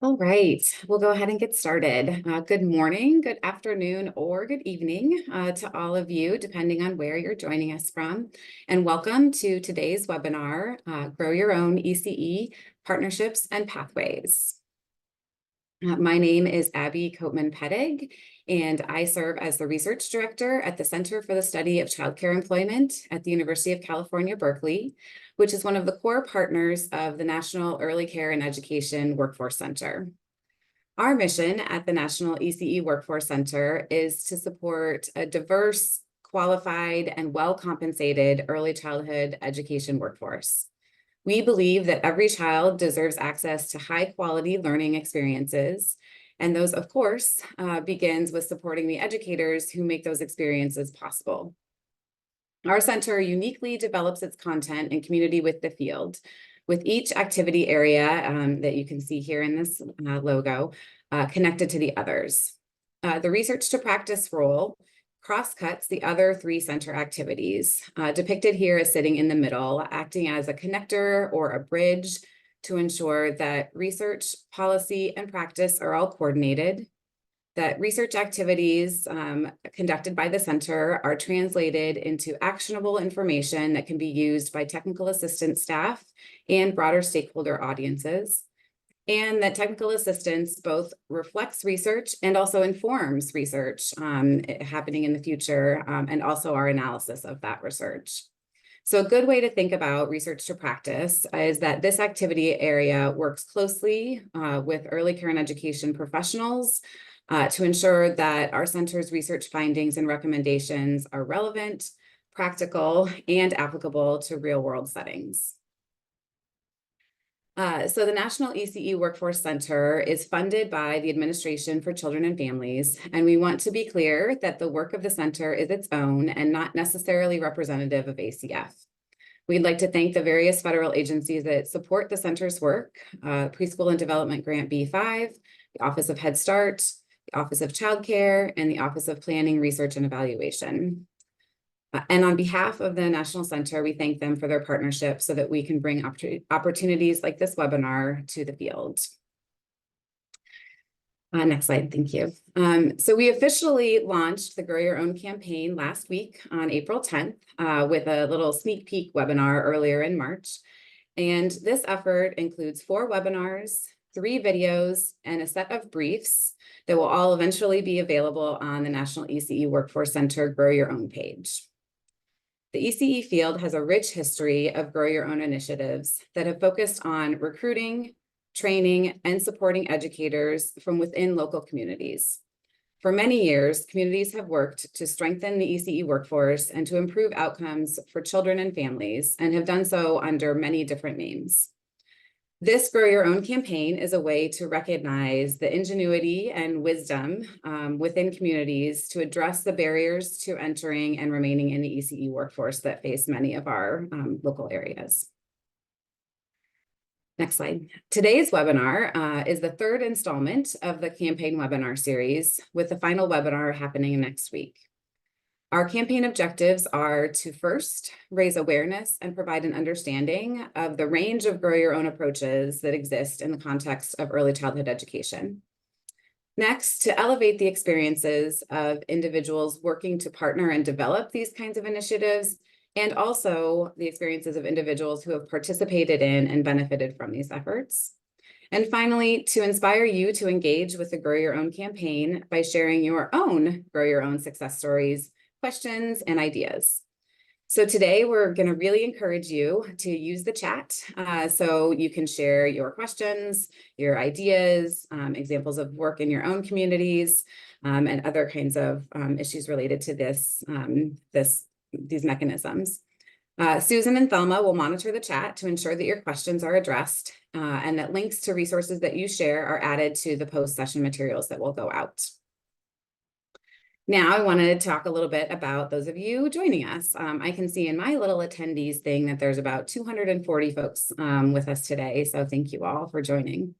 All right, we'll go ahead and get started. Good morning, good afternoon, or good evening to all of you, depending on where you're joining us from. And welcome to today's webinar, Grow Your Own ECE Partnerships and Pathways. My name is Abby Copeman Petig, and I serve as the Research Director at the Center for the Study of Childcare Employment at the University of California, Berkeley, which is one of the core partners of the National Early Care and Education Workforce Center. Our mission at the National ECE Workforce Center is to support a diverse, qualified, and well-compensated early childhood education workforce. We believe that every child deserves access to high-quality learning experiences, and those, of course, begins with supporting the educators who make those experiences possible. Our center uniquely develops its content in community with the field, with each activity area that you can see here in this logo connected to the others. The research to practice role cross-cuts the other three center activities, depicted here as sitting in the middle, acting as a connector or a bridge to ensure that research, policy, and practice are all coordinated, that research activities conducted by the center are translated into actionable information that can be used by technical assistance staff and broader stakeholder audiences, and that technical assistance both reflects research and also informs research happening in the future, and also our analysis of that research. So a good way to think about research to practice is that this activity area works closely with early care and education professionals to ensure that our center's research findings and recommendations are relevant, practical, and applicable to real-world settings. So the National ECE Workforce Center is funded by the Administration for Children and Families, and we want to be clear that the work of the center is its own and not necessarily representative of ACF. We'd like to thank the various federal agencies that support the center's work, Preschool and Development Grant B5, the Office of Head Start, the Office of Child Care, and the Office of Planning, Research, and Evaluation. And on behalf of the National Center, we thank them for their partnership so that we can bring opportunities like this webinar to the field. Next slide, thank you. So we officially launched the Grow Your Own campaign last week on April 10th with a little sneak peek webinar earlier in March. And this effort includes 4 webinars, 3 videos, and a set of briefs that will all eventually be available on the National ECE Workforce Center Grow Your Own page. The ECE field has a rich history of Grow Your Own initiatives that have focused on recruiting, training, and supporting educators from within local communities. For many years, communities have worked to strengthen the ECE workforce and to improve outcomes for children and families, and have done so under many different names. This Grow Your Own campaign is a way to recognize the ingenuity and wisdom within communities to address the barriers to entering and remaining in the ECE workforce that face many of our local areas. Next slide. Today's webinar is the 3rd installment of the campaign webinar series, with the final webinar happening next week. Our campaign objectives are to first raise awareness and provide an understanding of the range of Grow Your Own approaches that exist in the context of early childhood education. Next, to elevate the experiences of individuals working to partner and develop these kinds of initiatives, and also the experiences of individuals who have participated in and benefited from these efforts. And finally, to inspire you to engage with the Grow Your Own campaign by sharing your own Grow Your Own success stories, questions, and ideas. So today we're going to really encourage you to use the chat so you can share your questions, your ideas, examples of work in your own communities, and other kinds of issues related to these mechanisms. Susan and Thelma will monitor the chat to ensure that your questions are addressed and that links to resources that you share are added to the post-session materials that will go out. Now I want to talk a little bit about those of you joining us. I can see in my little attendees thing that there's about 240 folks with us today, so thank you all for joining.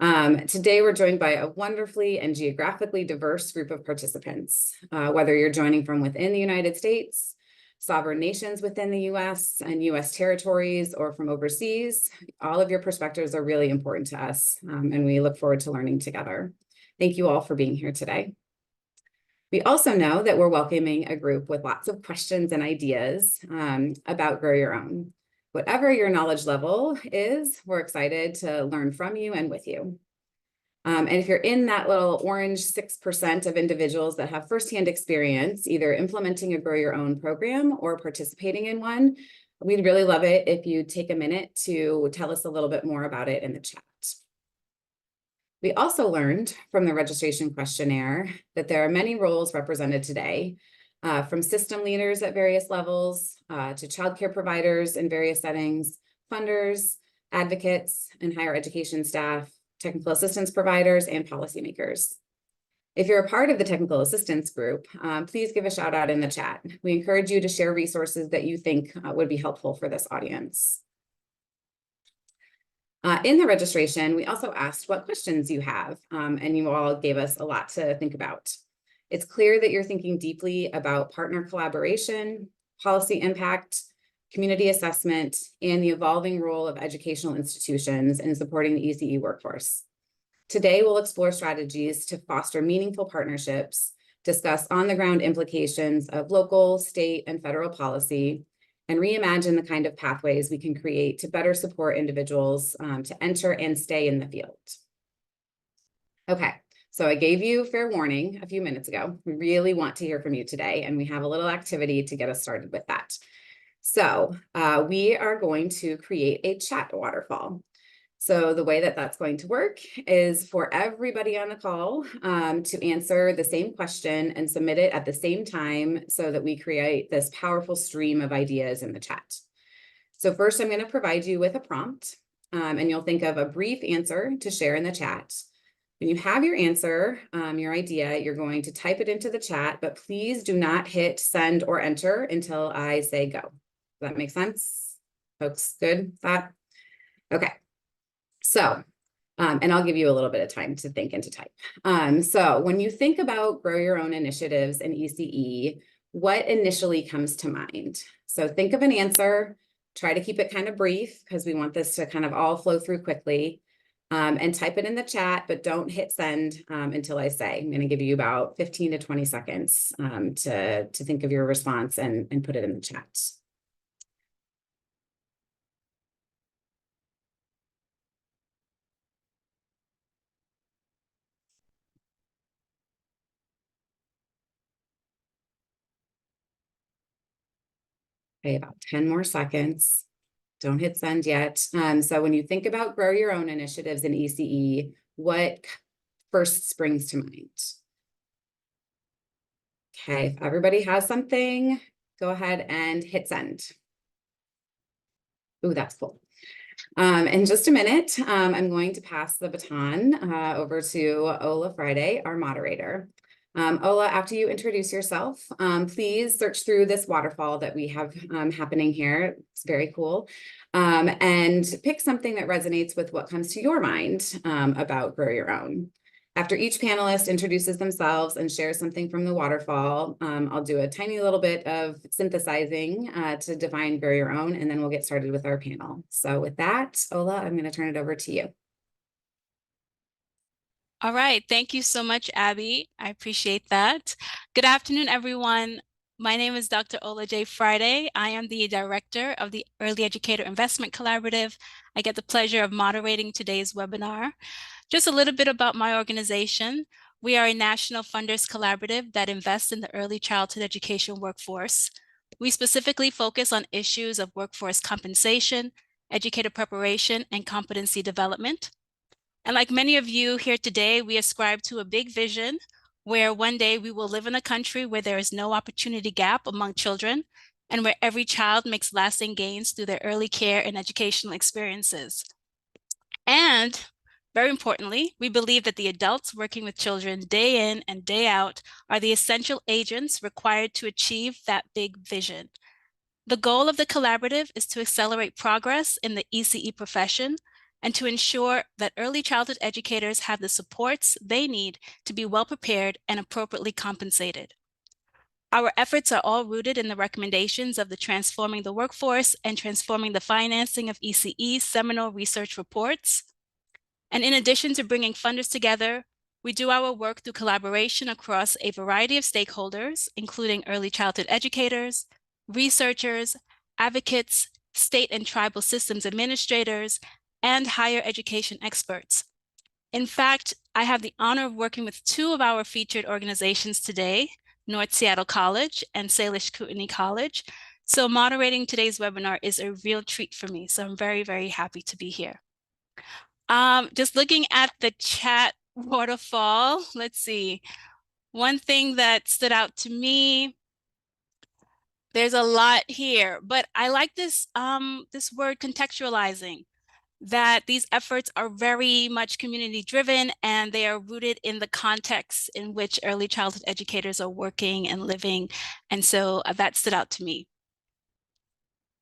Today we're joined by a wonderfully and geographically diverse group of participants, whether you're joining from within the United States, sovereign nations within the US and US territories or from overseas. All of your perspectives are really important to us, and we look forward to learning together. Thank you all for being here today. We also know that we're welcoming a group with lots of questions and ideas about Grow Your Own. Whatever your knowledge level is, we're excited to learn from you and with you. And if you're in that little orange 6% of individuals that have firsthand experience, either implementing a Grow Your Own program or participating in one, we'd really love it if you take a minute to tell us a little bit more about it in the chat. We also learned from the registration questionnaire that there are many roles represented today, from system leaders at various levels to childcare providers in various settings, funders, advocates, and higher education staff, technical assistance providers, and policymakers. If you're a part of the technical assistance group, please give a shout out in the chat. We encourage you to share resources that you think would be helpful for this audience. In the registration, we also asked what questions you have, and you all gave us a lot to think about. It's clear that you're thinking deeply about partner collaboration, policy impact, community assessment, and the evolving role of educational institutions in supporting the ECE workforce. Today, we'll explore strategies to foster meaningful partnerships, discuss on-the-ground implications of local, state, and federal policy, and reimagine the kind of pathways we can create to better support individuals to enter and stay in the field. Okay, so I gave you fair warning a few minutes ago. We really want to hear from you today, and we have a little activity to get us started with that. So we are going to create a chat waterfall. So the way that that's going to work is for everybody on the call to answer the same question and submit it at the same time so that we create this powerful stream of ideas in the chat. So first, I'm going to provide you with a prompt, and you'll think of a brief answer to share in the chat. When you have your answer, your idea, you're going to type it into the chat, but please do not hit send or enter until I say go. Does that make sense? Folks, good with that? Okay. So, and I'll give you a little bit of time to think and to type. So when you think about Grow Your Own initiatives in ECE, what initially comes to mind? So think of an answer, try to keep it kind of brief because we want this to kind of all flow through quickly, and type it in the chat, but don't hit send until I say. I'm going to give you about 15 to 20 seconds to think of your response and put it in the chat. Okay, about 10 more seconds. Don't hit send yet. So when you think about Grow Your Own initiatives in ECE, what first springs to mind? Okay, if everybody has something, go ahead and hit send. Ooh, that's cool. In just a minute, I'm going to pass the baton over to Ola Friday, our moderator. Ola, after you introduce yourself, please search through this waterfall that we have happening here. It's very cool. And pick something that resonates with what comes to your mind about Grow Your Own. After each panelist introduces themselves and shares something from the waterfall, I'll do a tiny little bit of synthesizing to define Grow Your Own, and then we'll get started with our panel. So with that, Ola, I'm going to turn it over to you. All right. Thank you so much, Abby. I appreciate that. Good afternoon, everyone. My name is Dr. Ola J. Friday. I am the director of the Early Educator Investment Collaborative. I get the pleasure of moderating today's webinar. Just a little bit about my organization. We are a national funders collaborative that invests in the early childhood education workforce. We specifically focus on issues of workforce compensation, educator preparation, and competency development. And like many of you here today, we ascribe to a big vision where one day we will live in a country where there is no opportunity gap among children and where every child makes lasting gains through their early care and educational experiences. And very importantly, we believe that the adults working with children day in and day out are the essential agents required to achieve that big vision. The goal of the collaborative is to accelerate progress in the ECE profession and to ensure that early childhood educators have the supports they need to be well prepared and appropriately compensated. Our efforts are all rooted in the recommendations of the Transforming the Workforce and Transforming the Financing of ECE seminal research reports. And in addition to bringing funders together, we do our work through collaboration across a variety of stakeholders, including early childhood educators, researchers, advocates, state and tribal systems administrators, and higher education experts. In fact, I have the honor of working with two of our featured organizations today, North Seattle College and Salish Kootenai College. So moderating today's webinar is a real treat for me. So I'm very, very happy to be here. Just looking at the chat waterfall, let's see. One thing that stood out to me, there's a lot here, but I like this, this word contextualizing, that these efforts are very much community driven and they are rooted in the context in which early childhood educators are working and living. And so that stood out to me.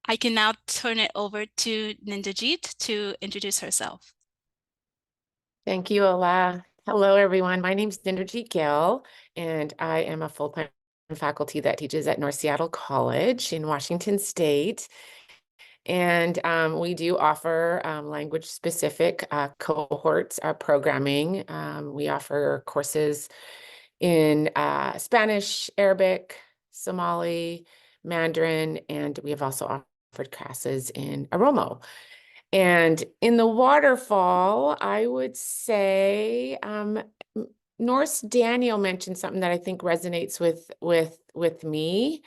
I can now turn it over to Ninderjit to introduce herself. Thank you, Ola. Hello, everyone. My name is Ninderjit Gill, and I am a full-time faculty that teaches at North Seattle College in Washington State. And we do offer language-specific cohorts programming. We offer courses in Spanish, Arabic, Somali, Mandarin, and we have also offered classes in Oromo. And in the waterfall, I would say Norse Daniel mentioned something that I think resonates with me,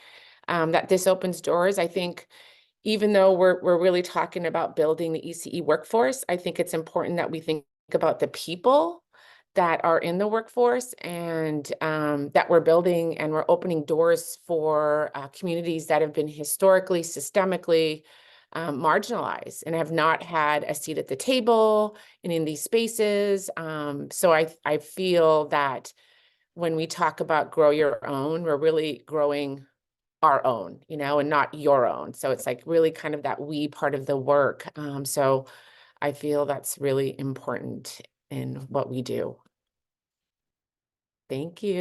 that this opens doors. I think even though we're really talking about building the ECE workforce, I think it's important that we think about the people that are in the workforce and that we're building, and we're opening doors for communities that have been historically, systemically marginalized and have not had a seat at the table and in these spaces. So I feel that when we talk about grow your own, we're really growing our own, you know, and not your own. So it's like really kind of that we part of the work. So I feel that's really important in what we do. Thank you.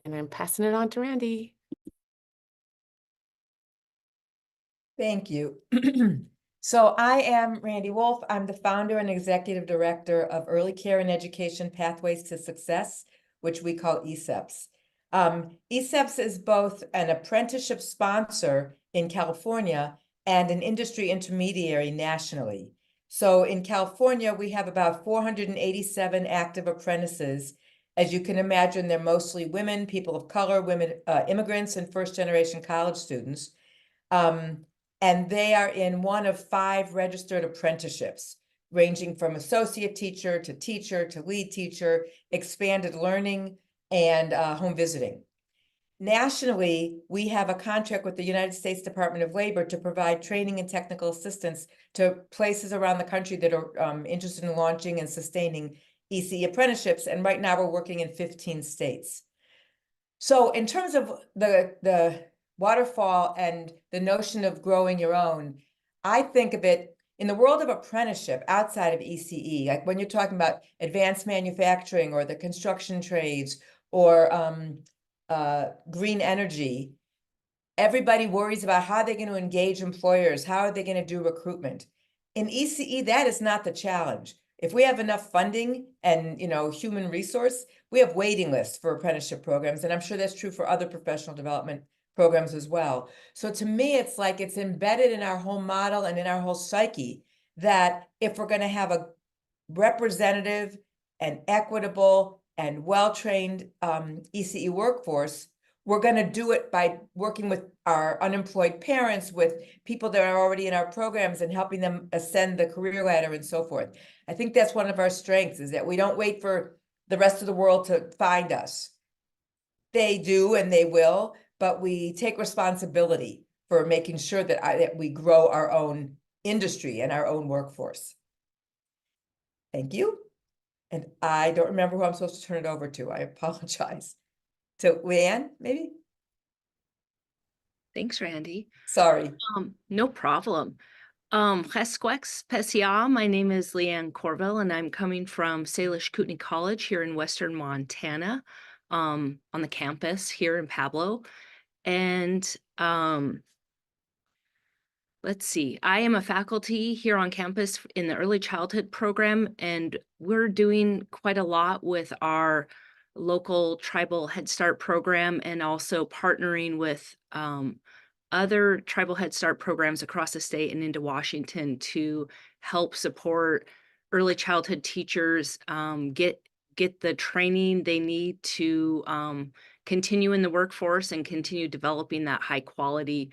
And I'm passing it on to Randi. Thank you. So I am Randi Wolfe. I'm the founder and executive director of Early Care and Education Pathways to Success, which we call ECEPS. ECEPS is both an apprenticeship sponsor in California and an industry intermediary nationally. So in California, we have about 487 active apprentices. As you can imagine, they're mostly women, people of color, women, immigrants, and first-generation college students. And they are in one of 5 registered apprenticeships, ranging from associate teacher to lead teacher, expanded learning, and home visiting. Nationally, we have a contract with the United States Department of Labor to provide training and technical assistance to places around the country that are interested in launching and sustaining ECE apprenticeships. And right now we're working in 15 states. So in terms of the waterfall and the notion of growing your own, I think of it in the world of apprenticeship outside of ECE, like when you're talking about advanced manufacturing or the construction trades or green energy. Everybody worries about how they're going to engage employers, how are they going to do recruitment. In ECE, that is not the challenge. If we have enough funding and human resource, we have waiting lists for apprenticeship programs, and I'm sure that's true for other professional development programs as well. So to me, it's like it's embedded in our whole model and in our whole psyche that if we're going to have a representative and equitable and well-trained ECE workforce, we're going to do it by working with our unemployed parents, with people that are already in our programs and helping them ascend the career ladder and so forth. I think that's one of our strengths, is that we don't wait for the rest of the world to find us. They do and they will, but we take responsibility for making sure that we grow our own industry and our own workforce. Thank you. And I don't remember who I'm supposed to turn it over to. I apologize. To Leanne, maybe? Thanks, Randi. Sorry. No problem. Chesquex Pesia. My name is Leanne Corville, and I'm coming from Salish Kootenai College here in Western Montana, on the campus here in Pablo. And let's see, I am a faculty here on campus in the early childhood program, and we're doing quite a lot with our local tribal Head Start program and also partnering with other tribal Head Start programs across the state and into Washington to help support early childhood teachers get the training they need to continue in the workforce and continue developing that high quality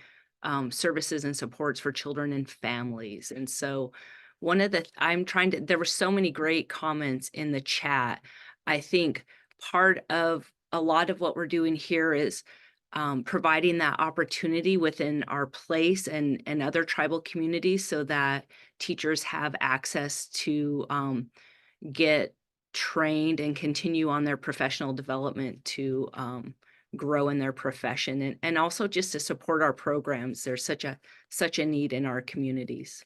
services and supports for children and families. And so there were so many great comments in the chat. I think part of a lot of what we're doing here is providing that opportunity within our place and other tribal communities so that teachers have access to get trained and continue on their professional development to grow in their profession and also just to support our programs. There's such a need in our communities.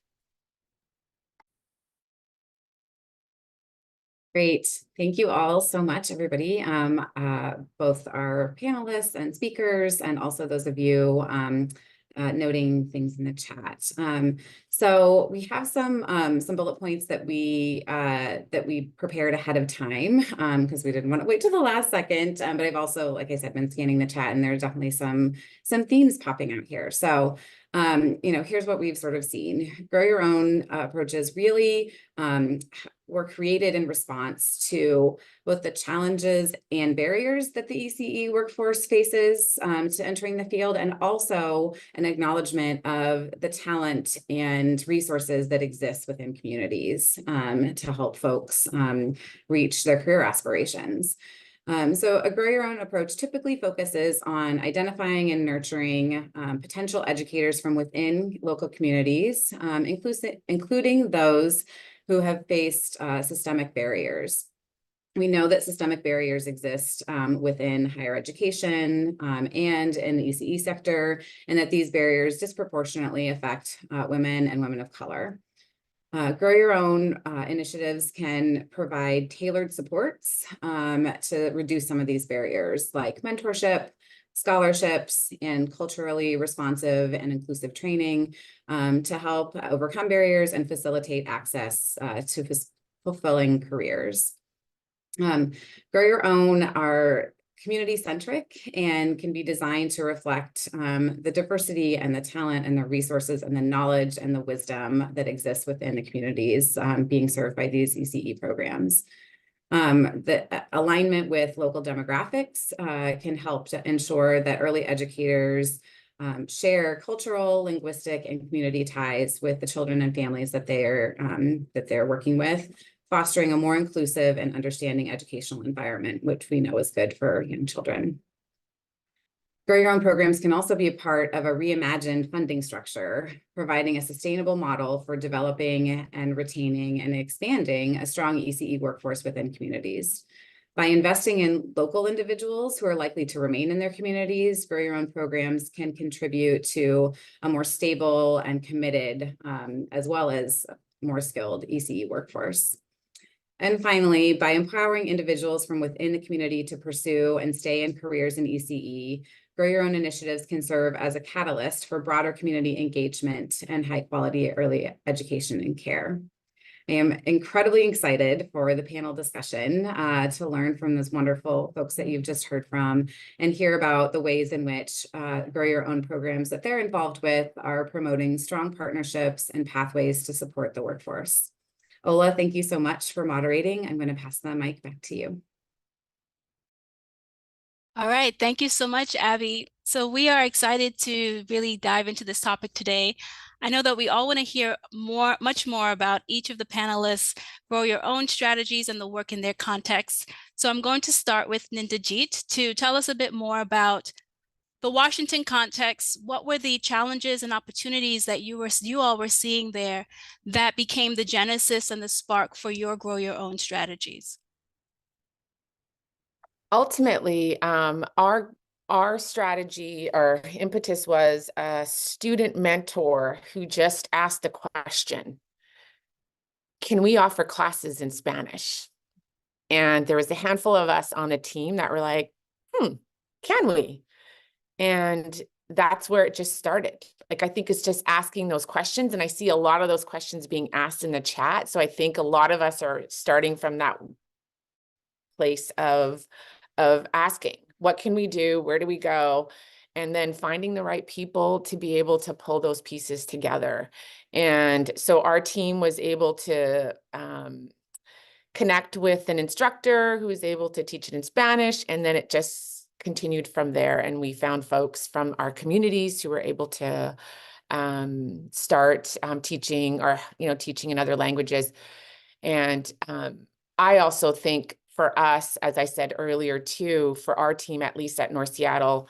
Great. Thank you all so much, everybody, both our panelists and speakers, and also those of you noting things in the chat. So we have some bullet points that we prepared ahead of time because we didn't want to wait till the last second. But I've also, like I said, been scanning the chat, and there's definitely some themes popping out here. So here's what we've sort of seen. Grow Your Own approaches really were created in response to both the challenges and barriers that the ECE workforce faces to entering the field, and also an acknowledgement of the talent and resources that exist within communities to help folks reach their career aspirations. So a Grow Your Own approach typically focuses on identifying and nurturing potential educators from within local communities, including those who have faced systemic barriers. We know that systemic barriers exist within higher education and in the ECE sector, and that these barriers disproportionately affect women and women of color. Grow Your Own initiatives can provide tailored supports to reduce some of these barriers, like mentorship, scholarships, and culturally responsive and inclusive training to help overcome barriers and facilitate access to fulfilling careers. Grow Your Own are community-centric and can be designed to reflect the diversity and the talent and the resources and the knowledge and the wisdom that exists within the communities being served by these ECE programs. The alignment with local demographics can help to ensure that early educators share cultural, linguistic, and community ties with the children and families that they're working with, fostering a more inclusive and understanding educational environment, which we know is good for young children. Grow Your Own programs can also be a part of a reimagined funding structure, providing a sustainable model for developing and retaining and expanding a strong ECE workforce within communities. By investing in local individuals who are likely to remain in their communities, Grow Your Own programs can contribute to a more stable and committed, as well as more skilled ECE workforce. And finally, by empowering individuals from within the community to pursue and stay in careers in ECE, Grow Your Own initiatives can serve as a catalyst for broader community engagement and high quality early education and care. I am incredibly excited for the panel discussion to learn from those wonderful folks that you've just heard from and hear about the ways in which Grow Your Own programs that they're involved with are promoting strong partnerships and pathways to support the workforce. Ola, thank you so much for moderating. I'm going to pass the mic back to you. All right, thank you so much, Abby. So we are excited to really dive into this topic today. I know that we all want to hear much more about each of the panelists, Grow Your Own strategies and the work in their context. So I'm going to start with Ninderjit to tell us a bit more about the Washington context. What were the challenges and opportunities that you all were seeing there that became the genesis and the spark for your Grow Your Own strategies? Ultimately, our our strategy, our impetus was a student mentor who just asked a question. Can we offer classes in Spanish? And there was a handful of us on the team that were like, can we? And that's where it just started. Like, I think it's just asking those questions. And I see a lot of those questions being asked in the chat. So I think a lot of us are starting from that place of asking, what can we do? Where do we go? And then finding the right people to be able to pull those pieces together. And so our team was able to connect with an instructor who was able to teach it in Spanish. And then it just continued from there. And we found folks from our communities who were able to start teaching, or, teaching in other languages. And I also think for us, as I said earlier too, for our team, at least at North Seattle,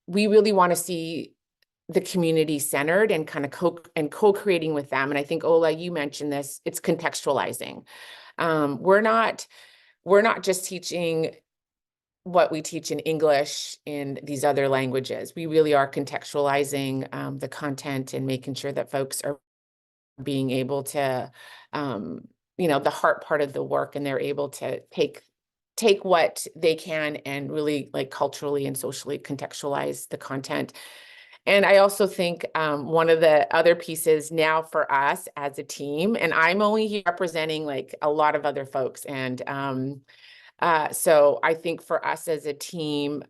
we really want to see the community centered and kind of co-creating with them. And I think, Ola, you mentioned this, it's contextualizing. We're not just teaching what we teach in English in these other languages. We really are contextualizing the content and making sure that folks are being able to, the heart part of the work, and they're able to take what they can and really like culturally and socially contextualize the content. And I also think one of the other pieces now for us as a team, and I'm only here representing like a lot of other folks, and so I think for us as a team,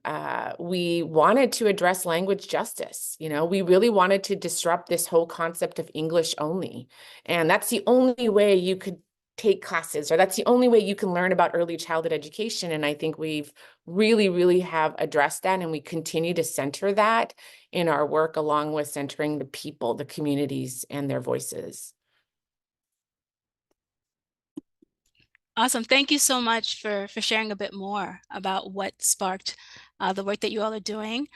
we wanted to address language justice. We really wanted to disrupt this whole concept of English only. And that's the only way you could take classes, or that's the only way you can learn about early childhood education. And I think we've really, really have addressed that, and we continue to center that in our work, along with centering the people, the communities, and their voices. Awesome. Thank you so much for sharing a bit more about what sparked the work that you all are doing.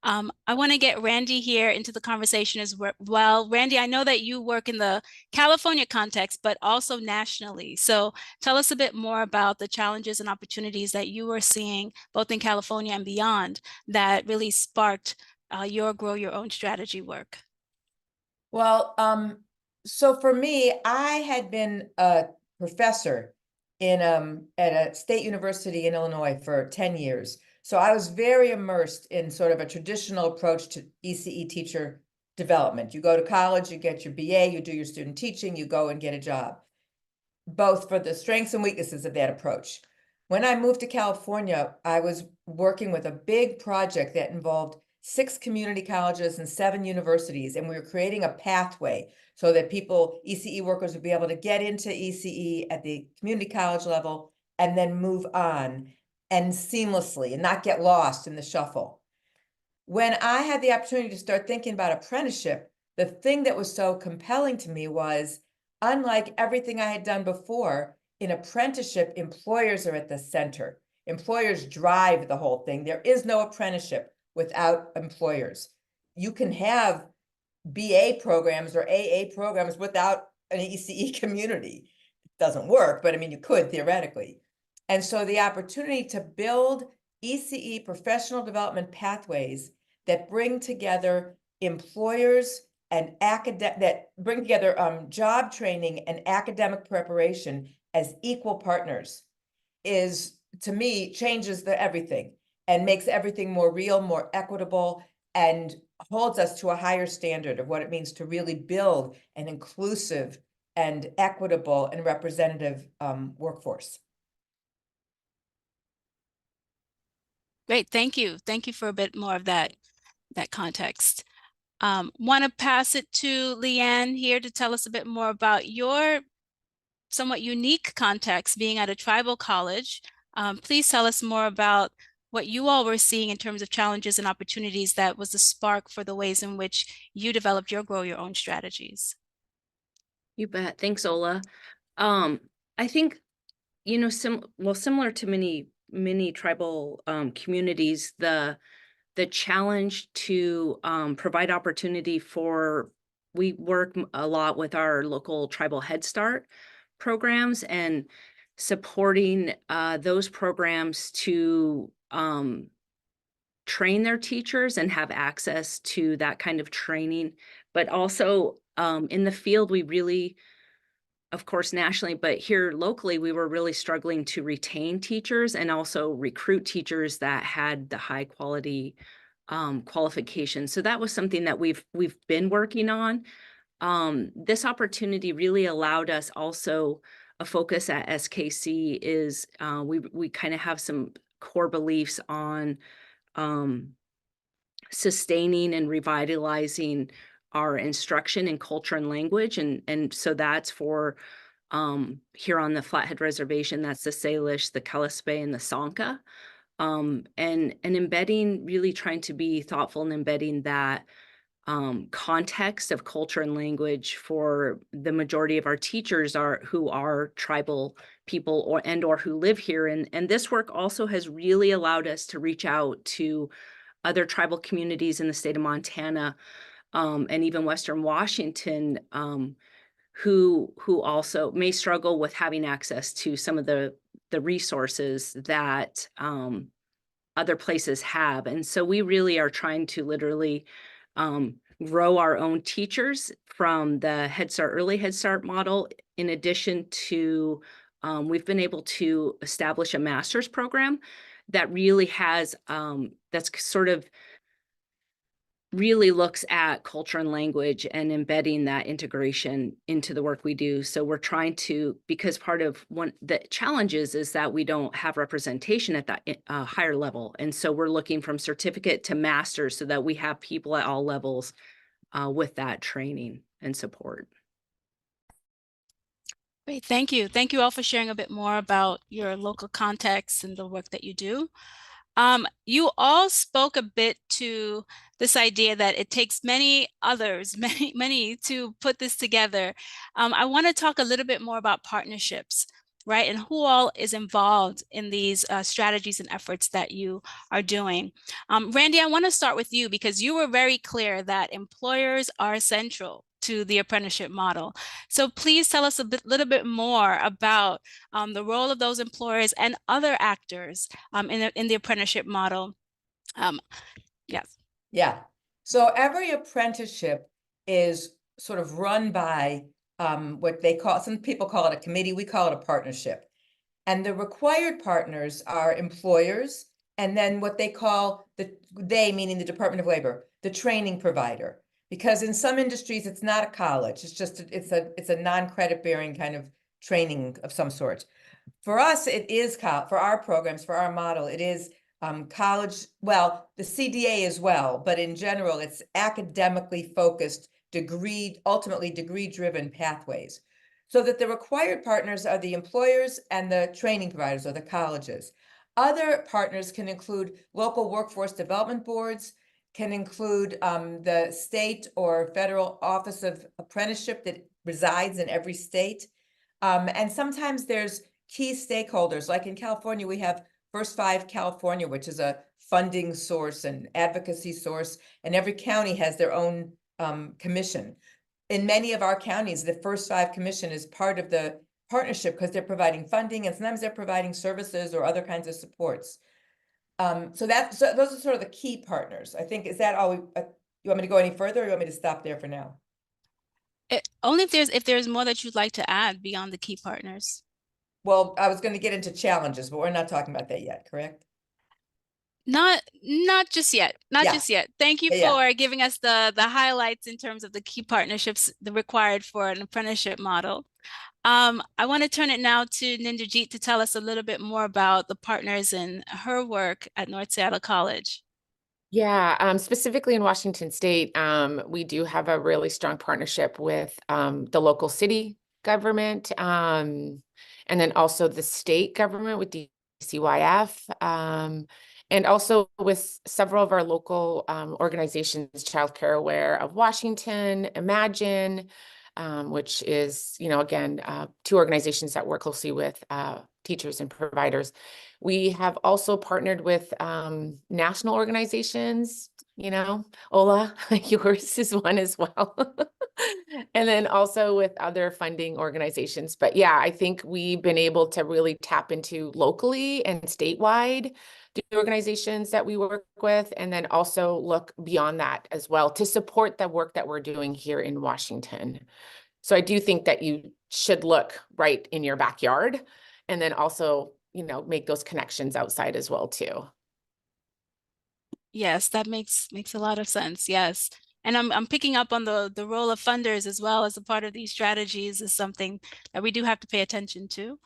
I want to get Randi here into the conversation as well. Randi, I know that you work in the California context, but also nationally. So tell us a bit more about the challenges and opportunities that you are seeing both in California and beyond that really sparked your Grow Your Own strategy work. Well, so for me, I had been a professor at a state university in Illinois for 10 years. So I was very immersed in sort of a traditional approach to ECE teacher development. You go to college, you get your BA, you do your student teaching, you go and get a job, both for the strengths and weaknesses of that approach. When I moved to California, I was working with a big project that involved 6 community colleges and 7 universities, and we were creating a pathway so that ECE workers would be able to get into ECE at the community college level and then move on and seamlessly and not get lost in the shuffle. When I had the opportunity to start thinking about apprenticeship, the thing that was so compelling to me was, unlike everything I had done before, in apprenticeship, employers are at the center. Employers drive the whole thing. There is no apprenticeship without employers. You can have BA programs or AA programs without an ECE community. It doesn't work, but I mean, you could theoretically. And so the opportunity to build ECE professional development pathways that bring together employers and that bring together job training and academic preparation as equal partners is, to me, changes everything and makes everything more real, more equitable, and holds us to a higher standard of what it means to really build an inclusive and equitable and representative workforce. Great, thank you. Thank you for a bit more of that context. Want to pass it to Leanne here to tell us a bit more about your somewhat unique context being at a tribal college. Please tell us more about what you all were seeing in terms of challenges and opportunities that was the spark for the ways in which you developed your Grow Your Own strategies. You bet. Thanks, Ola. I think, similar to many tribal communities, the challenge to provide opportunity we work a lot with our local tribal Head Start programs and supporting those programs to train their teachers and have access to that kind of training. But also in the field, we really, of course, nationally, but here locally, we were really struggling to retain teachers and also recruit teachers that had the high quality qualifications. So that was something that we've been working on. This opportunity really allowed us also a focus at SKC is we kind of have some core beliefs on sustaining and revitalizing our instruction in culture and language. And so that's for here on the Flathead Reservation, that's the Salish, the Kalispel, and the Sanka. And embedding, really trying to be thoughtful and embedding that context of culture and language for the majority of our teachers who are tribal people or who live here. And this work also has really allowed us to reach out to other tribal communities in the state of Montana and even Western Washington who also may struggle with having access to some of the resources that other places have. And so we really are trying to literally grow our own teachers from the Head Start, early Head Start model. In addition to, we've been able to establish a master's program that really has, that's sort of really looks at culture and language and embedding that integration into the work we do. So we're trying to, because part of one the challenges is that we don't have representation at that higher level. And so we're looking from certificate to master's so that we have people at all levels with that training and support. Great, thank you. Thank you all for sharing a bit more about your local context and the work that you do. You all spoke a bit to this idea that it takes many others, many to put this together. I want to talk a little bit more about partnerships, right? And who all is involved in these strategies and efforts that you are doing. Randi, I want to start with you because you were very clear that employers are central to the apprenticeship model. So please tell us little bit more about the role of those employers and other actors in the apprenticeship model. Yes. Yeah. So every apprenticeship is sort of run by what they call, some people call it a committee, we call it a partnership. And the required partners are employers, and then what they call they meaning the Department of Labor, the training provider. Because in some industries, it's not a college, it's just, it's a non-credit bearing kind of training of some sort. For us, it is, for our programs, for our model, it is college, well, the CDA as well, but in general, it's academically focused, ultimately degree-driven pathways. So that the required partners are the employers and the training providers, or the colleges. Other partners can include local workforce development boards, can include the state or federal office of apprenticeship that resides in every state. And sometimes there's key stakeholders, like in California, we have First Five California, which is a funding source and advocacy source, and every county has their own commission. In many of our counties, the First Five Commission is part of the partnership because they're providing funding and sometimes they're providing services or other kinds of supports. So those are sort of the key partners. I think, is that all you want me to go any further, or you want me to stop there for now? Only if there's more that you'd like to add beyond the key partners. Well, I was going to get into challenges, but we're not talking about that yet, correct? Not just yet. Not just yet. Thank you for giving us the highlights in terms of the key partnerships required for an apprenticeship model. I want to turn it now to Ninderjit to tell us a little bit more about the partners in her work at North Seattle College. Yeah, specifically in Washington State, we do have a really strong partnership with the local city government, and then also the state government with DCYF, and also with several of our local organizations, Child Care Aware of Washington, Imagine, which is, again, two organizations that work closely with teachers and providers. We have also partnered with national organizations you know, Ola, yours is one as well. And then also with other funding organizations. But yeah, I think we've been able to really tap into locally and statewide the organizations that we work with, and then also look beyond that as well to support the work that we're doing here in Washington. So I do think that you should look right in your backyard and then also, you know, make those connections outside as well too. Yes, that makes a lot of sense. Yes. And I'm picking up on the role of funders as well as a part of these strategies is something that we do have to pay attention to.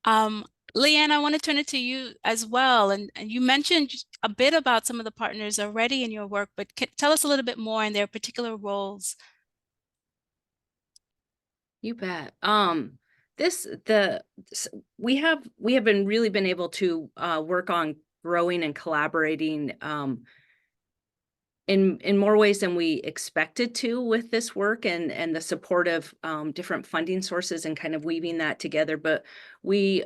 Um, Leanne, I want to turn it to you as well. And you mentioned just a bit about some of the partners already in your work, but tell us a little bit more in their particular roles. You bet. We have been really been able to work on growing and collaborating in more ways than we expected to with this work and the support of different funding sources and kind of weaving that together. But we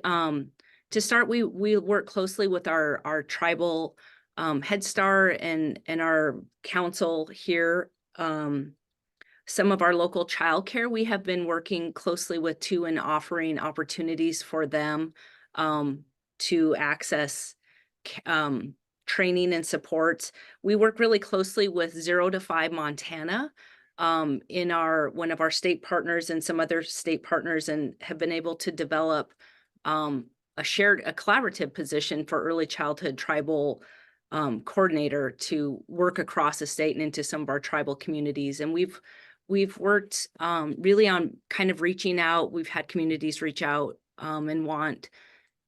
to start, we work closely with our tribal Head Start and our council here. Some of our local childcare, we have been working closely with too and offering opportunities for them to access training and supports. We work really closely with 0 to 5 Montana in one of our state partners and some other state partners, and have been able to develop a collaborative position for early childhood tribal coordinator to work across the state and into some of our tribal communities. And we've worked really on kind of reaching out. We've had communities reach out and want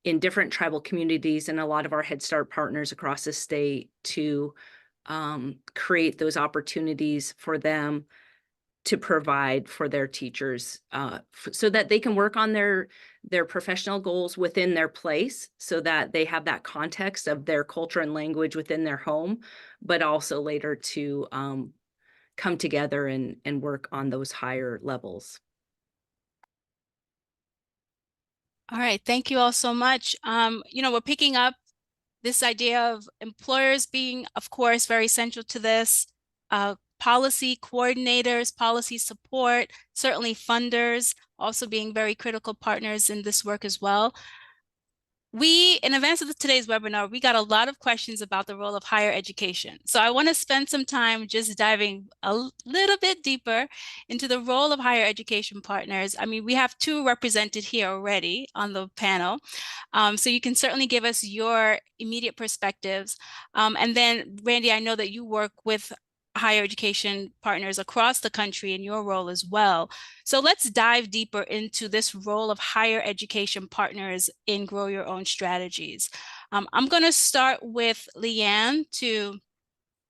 in different tribal communities and a lot of our Head Start partners across the state to create those opportunities for them to provide for their teachers so that they can work on their professional goals within their place, so that they have that context of their culture and language within their home, but also later to come together and work on those higher levels. All right, thank you all so much. You know, we're picking up this idea of employers being, of course, very central to this, policy coordinators, policy support, certainly funders also being very critical partners in this work as well. In advance of today's webinar, we got a lot of questions about the role of higher education. So I want to spend some time just diving a little bit deeper into the role of higher education partners. I mean, we have 2 represented here already on the panel. So you can certainly give us your immediate perspectives. And then, Randi, I know that you work with higher education partners across the country in your role as well. So let's dive deeper into this role of higher education partners in Grow Your Own Strategies. I'm going to start with Leanne to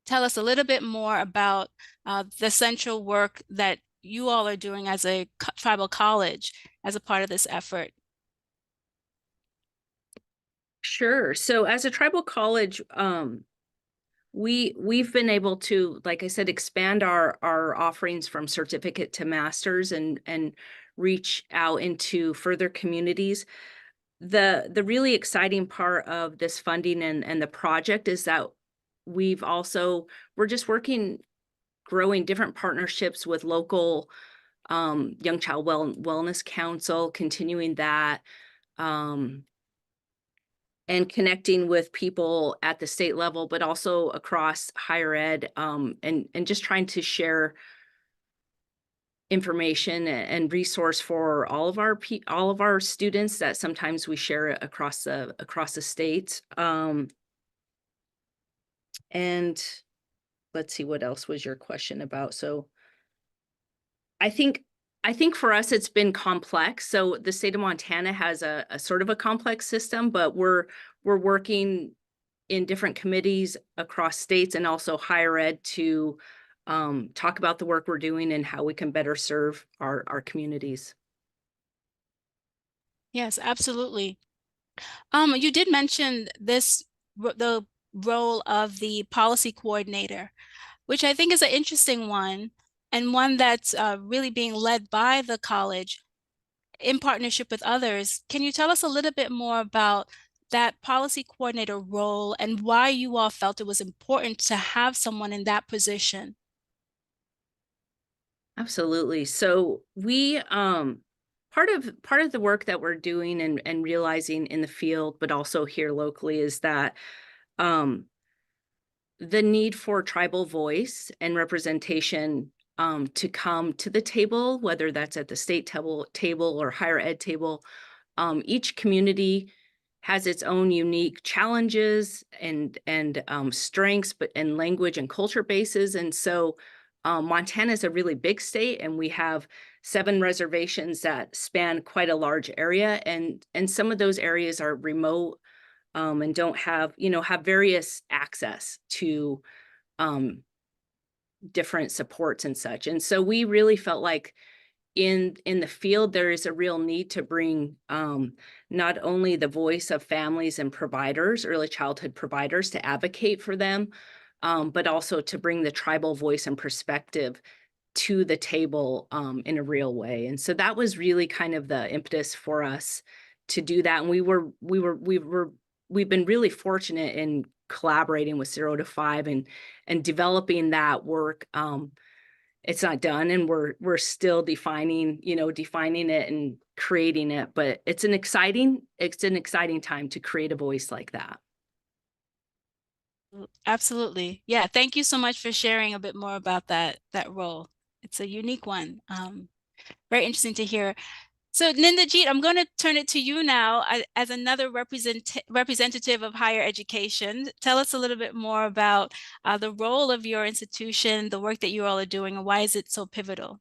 tell us a little bit more about the central work that you all are doing as a tribal college as a part of this effort. Sure. So as a tribal college, we've been able to, like I said, expand our offerings from certificate to masters and reach out into further communities. The really exciting part of this funding and the project is that we're just working, growing different partnerships with local Young Child Wellness Council, continuing that. And connecting with people at the state level, but also across higher ed, and just trying to share information and resource for all of our students that sometimes we share it across the state. And let's see, what else was your question about? So I think for us, it's been complex. So the state of Montana has a sort of a complex system, but we're working in different committees across states and also higher ed to talk about the work we're doing and how we can better serve our communities. Yes, absolutely. You did mention the role of the policy coordinator, which I think is an interesting one, and one that's really being led by the college in partnership with others. Can you tell us a little bit more about that policy coordinator role and why you all felt it was important to have someone in that position. Absolutely. So we part of the work that we're doing and realizing in the field, but also here locally, is that um the need for tribal voice and representation to come to the table, whether that's at the state table or higher ed table. Each community has its own unique challenges and strengths, but and language and culture bases. And so Montana is a really big state, and we have 7 reservations that span quite a large area, and some of those areas are remote and don't have, have various access to um, different supports and such. And so we really felt like in the field, there is a real need to bring not only the voice of families and providers, early childhood providers, to advocate for them, but also to bring the tribal voice and perspective to the table in a real way. And so that was really kind of the impetus for us to do that. And we've been really fortunate in collaborating with 0 to 5 and developing that work. It's not done, and we're still defining it and creating it, but it's an exciting time to create a voice like that. Absolutely. Yeah. Thank you so much for sharing a bit more about that role. It's a unique one. Very interesting to hear. So Ninderjit, I'm going to turn it to you now as another representative of higher education. Tell us a little bit more about the role of your institution, the work that you all are doing, and why is it so pivotal?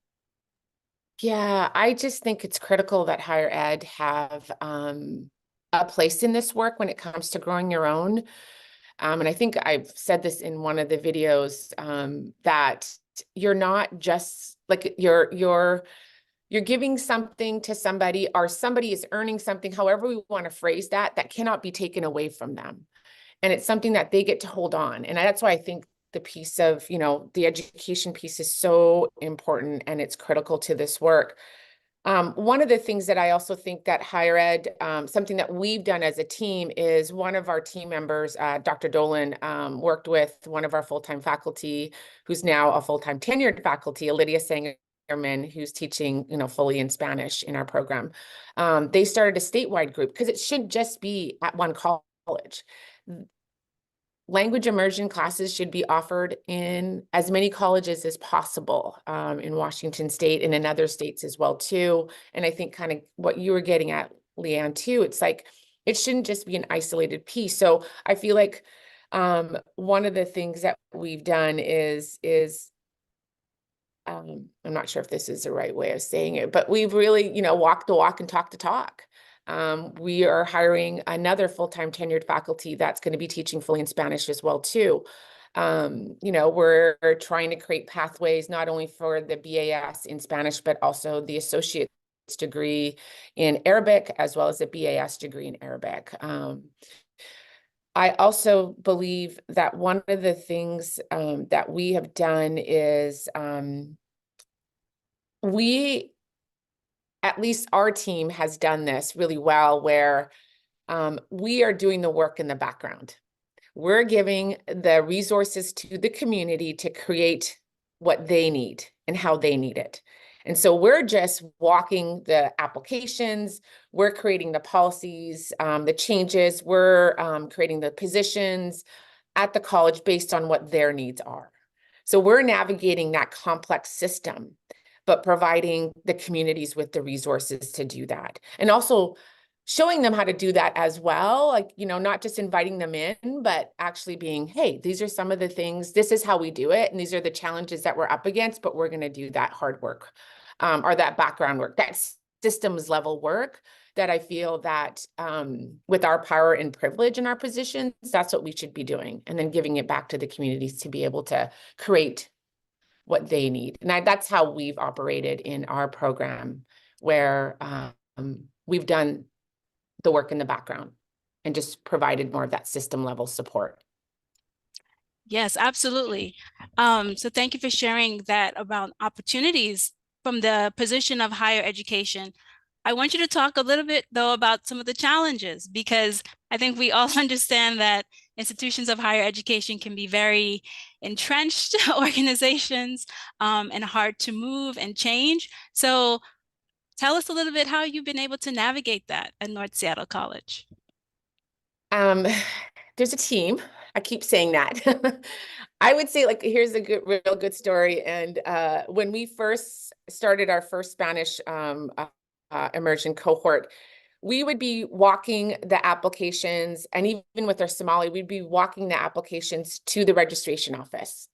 Yeah, I just think it's critical that higher ed have a place in this work when it comes to growing your own. And I think I've said this in one of the videos that you're not just like you're giving something to somebody, or somebody is earning something, however we want to phrase that, that cannot be taken away from them. And it's something that they get to hold on. And that's why I think the piece of, the education piece is so important, and it's critical to this work. One of the things that I also think that higher ed, something that we've done as a team, is one of our team members, Dr. Dolan, worked with one of our full-time faculty, who's now a full-time tenured faculty, Lydia Sangerman, who's teaching, fully in Spanish in our program. They started a statewide group because it shouldn't just be at one college. Language immersion classes should be offered in as many colleges as possible in Washington State and in other states as well too. And I think kind of what you were getting at, Leanne, too, it's like, it shouldn't just be an isolated piece. So I feel like one of the things that we've done is I'm not sure if this is the right way of saying it, but we've really, walked the walk and talked the talk. We are hiring another full-time tenured faculty that's going to be teaching fully in Spanish as well too. We're trying to create pathways not only for the BAS in Spanish, but also the associate's degree in Arabic, as well as the BAS degree in Arabic. I also believe that one of the things that we have done is at least our team has done this really well, where we are doing the work in the background. We're giving the resources to the community to create what they need and how they need it. And so we're just walking the applications, we're creating the policies, the changes, we're creating the positions at the college based on what their needs are. So we're navigating that complex system, but providing the communities with the resources to do that. And also showing them how to do that as well, like, not just inviting them in, but actually being, hey, these are some of the things, this is how we do it, and these are the challenges that we're up against, but we're going to do that hard work, or that background work, that systems level work that I feel that with our power and privilege in our positions, that's what we should be doing, and then giving it back to the communities to be able to create what they need. And that's how we've operated in our program, where we've done the work in the background and just provided more of that system level support. Yes, absolutely. So thank you for sharing that about opportunities from the position of higher education. I want you to talk a little bit, though, about some of the challenges, because I think we all understand that institutions of higher education can be very entrenched organizations and hard to move and change. So tell us a little bit how you've been able to navigate that at North Seattle College. There's a team. I keep saying that. I would say, like, here's a real good story. And when we first started our first Spanish immersion cohort, we would be walking the applications, and even with our Somali, we'd be walking the applications to the registration office.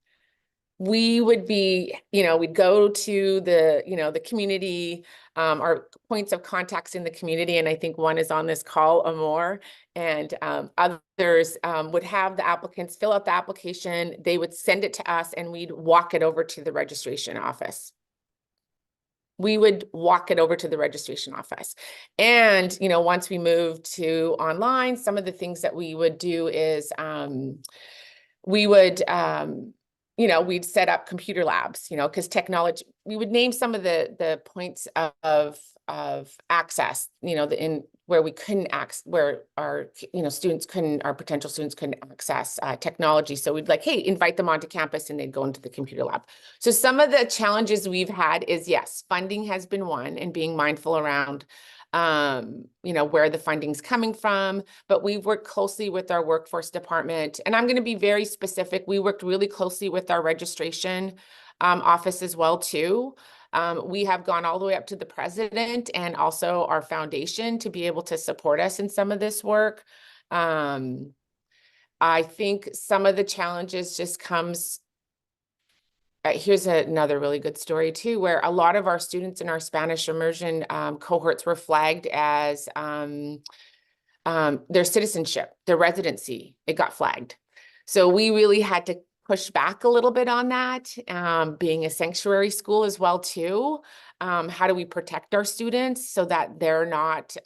We would be, we'd go to the, the community, our points of contacts in the community. And I think one is on this call, Amor, and others would have the applicants fill out the application. They would send it to us and we'd walk it over to the registration office. We would walk it over to the registration office. And, once we moved to online, some of the things that we would do is we would, we'd set up computer labs, because technology, we would name some of the points of access, in where we couldn't access, where our, our potential students couldn't access technology. So we'd like, hey, invite them onto campus and they'd go into the computer lab. So some of the challenges we've had is, yes, funding has been one, and being mindful around where the funding's coming from, but we've worked closely with our workforce department. And I'm going to be very specific. We worked really closely with our registration office as well, too. We have gone all the way up to the president and also our foundation to be able to support us in some of this work. I think some of the challenges just comes. Here's another really good story too, where a lot of our students in our Spanish immersion cohorts were flagged as their citizenship, their residency, it got flagged. So we really had to push back a little bit on that, being a sanctuary school as well too. How do we protect our students so that they're not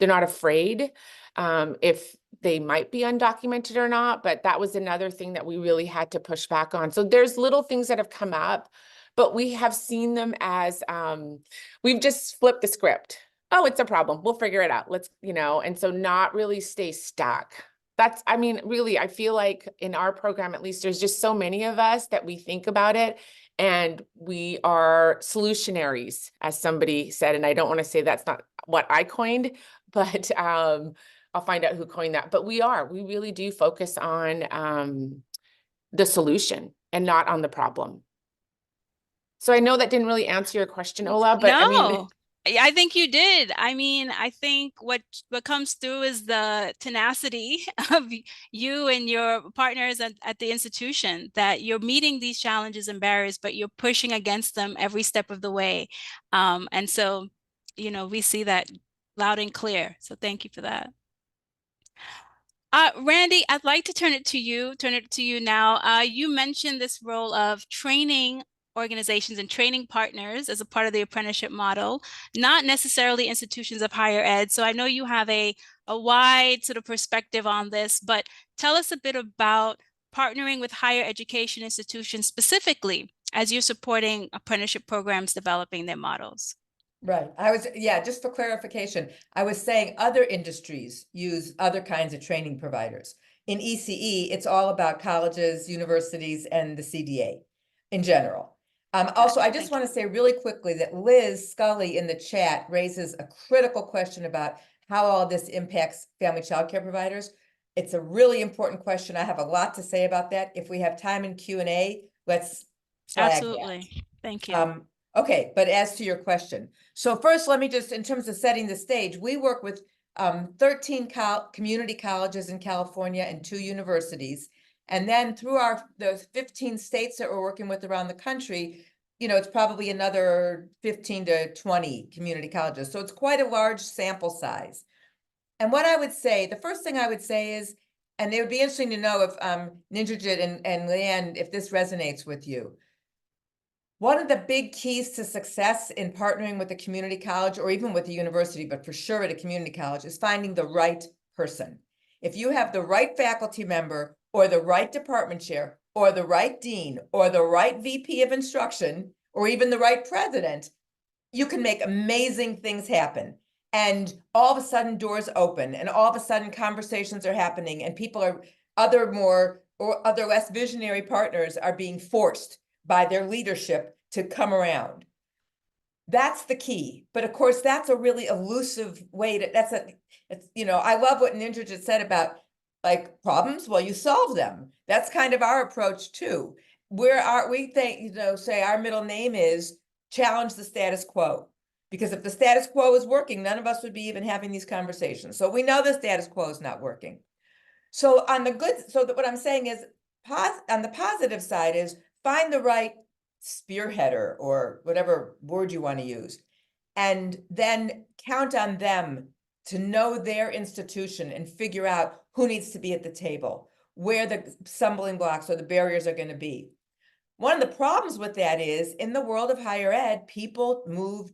afraid if they might be undocumented or not? But that was another thing that we really had to push back on. So there's little things that have come up, but we have seen them as we've just flipped the script. Oh, it's a problem. We'll figure it out. Let's, and so not really stay stuck. That's, really, I feel like in our program, at least, there's just so many of us that we think about it and we are solutionaries, as somebody said. And I don't want to say that's not what I coined, but I'll find out who coined that. But we really do focus on the solution and not on the problem. So I know that didn't really answer your question, Ola, but no. I think you did. I think what comes through is the tenacity of you and your partners at the institution, that you're meeting these challenges and barriers, but you're pushing against them every step of the way. And so, we see that loud and clear. So thank you for that. Randi, I'd like to turn it to you now. You mentioned this role of training organizations and training partners as a part of the apprenticeship model, not necessarily institutions of higher ed. So I know you have a wide sort of perspective on this, but tell us a bit about partnering with higher education institutions specifically as you're supporting apprenticeship programs developing their models. Right. Just for clarification, I was saying other industries use other kinds of training providers. In ECE, it's all about colleges, universities, and the CDA in general. Also, I just want to say really quickly that Liz Scully in the chat raises a critical question about how all this impacts family child care providers. It's a really important question. I have a lot to say about that. If we have time in Q&A, let's flag Absolutely. that. Thank you. Okay, but as to your question. So first, let me just, in terms of setting the stage, we work with 13 community colleges in California and 2 universities. And then through the 15 states that we're working with around the country, it's probably another 15 to 20 community colleges. So it's quite a large sample size. And what I would say, the first thing I would say is, and it would be interesting to know if Ninderjit and Leanne, if this resonates with you. One of the big keys to success in partnering with a community college or even with a university, but for sure at a community college, is finding the right person. If you have the right faculty member or the right department chair or the right dean or the right VP of instruction or even the right president, you can make amazing things happen. And all of a sudden doors open, and all of a sudden conversations are happening, and people are other less visionary partners are being forced by their leadership to come around. That's the key. But of course, that's a really elusive way to, I love what Ninderjit said about like problems. Well, you solve them. That's kind of our approach too. We think, say our middle name is challenge the status quo. Because if the status quo is working, none of us would be even having these conversations. So we know the status quo is not working. So what I'm saying is, on the positive side is find the right spearheader or whatever word you want to use, and then count on them to know their institution and figure out who needs to be at the table, where the stumbling blocks or the barriers are going to be. One of the problems with that is in the world of higher ed, people move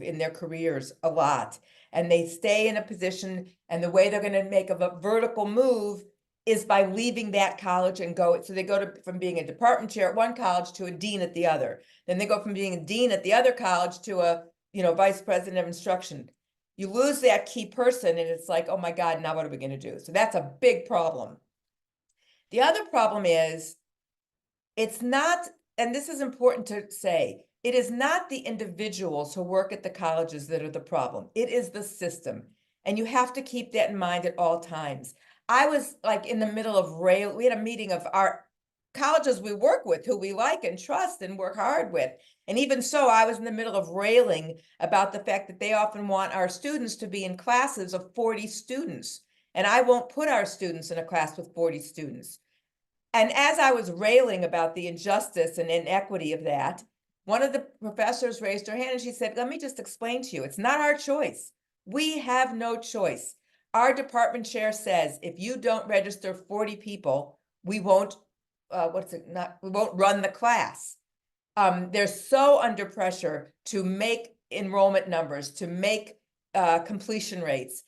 in their careers a lot, and they stay in a position, and the way they're going to make a vertical move is by leaving that college and so they go from being a department chair at one college to a dean at the other. Then they go from being a dean at the other college to a, vice president of instruction. You lose that key person, and it's like, oh my God, now what are we going to do? So that's a big problem. The other problem is, it's not, and this is important to say, it is not the individuals who work at the colleges that are the problem. It is the system. And you have to keep that in mind at all times. I was like in the middle of we had a meeting of our colleges we work with, who we like and trust and work hard with. And even so, I was in the middle of railing about the fact that they often want our students to be in classes of 40 students. And I won't put our students in a class with 40 students. And as I was railing about the injustice and inequity of that, one of the professors raised her hand and she said, let me just explain to you, it's not our choice. We have no choice. Our department chair says, if you don't register 40 people, we won't, we won't run the class. They're so under pressure to make enrollment numbers, to make completion rates.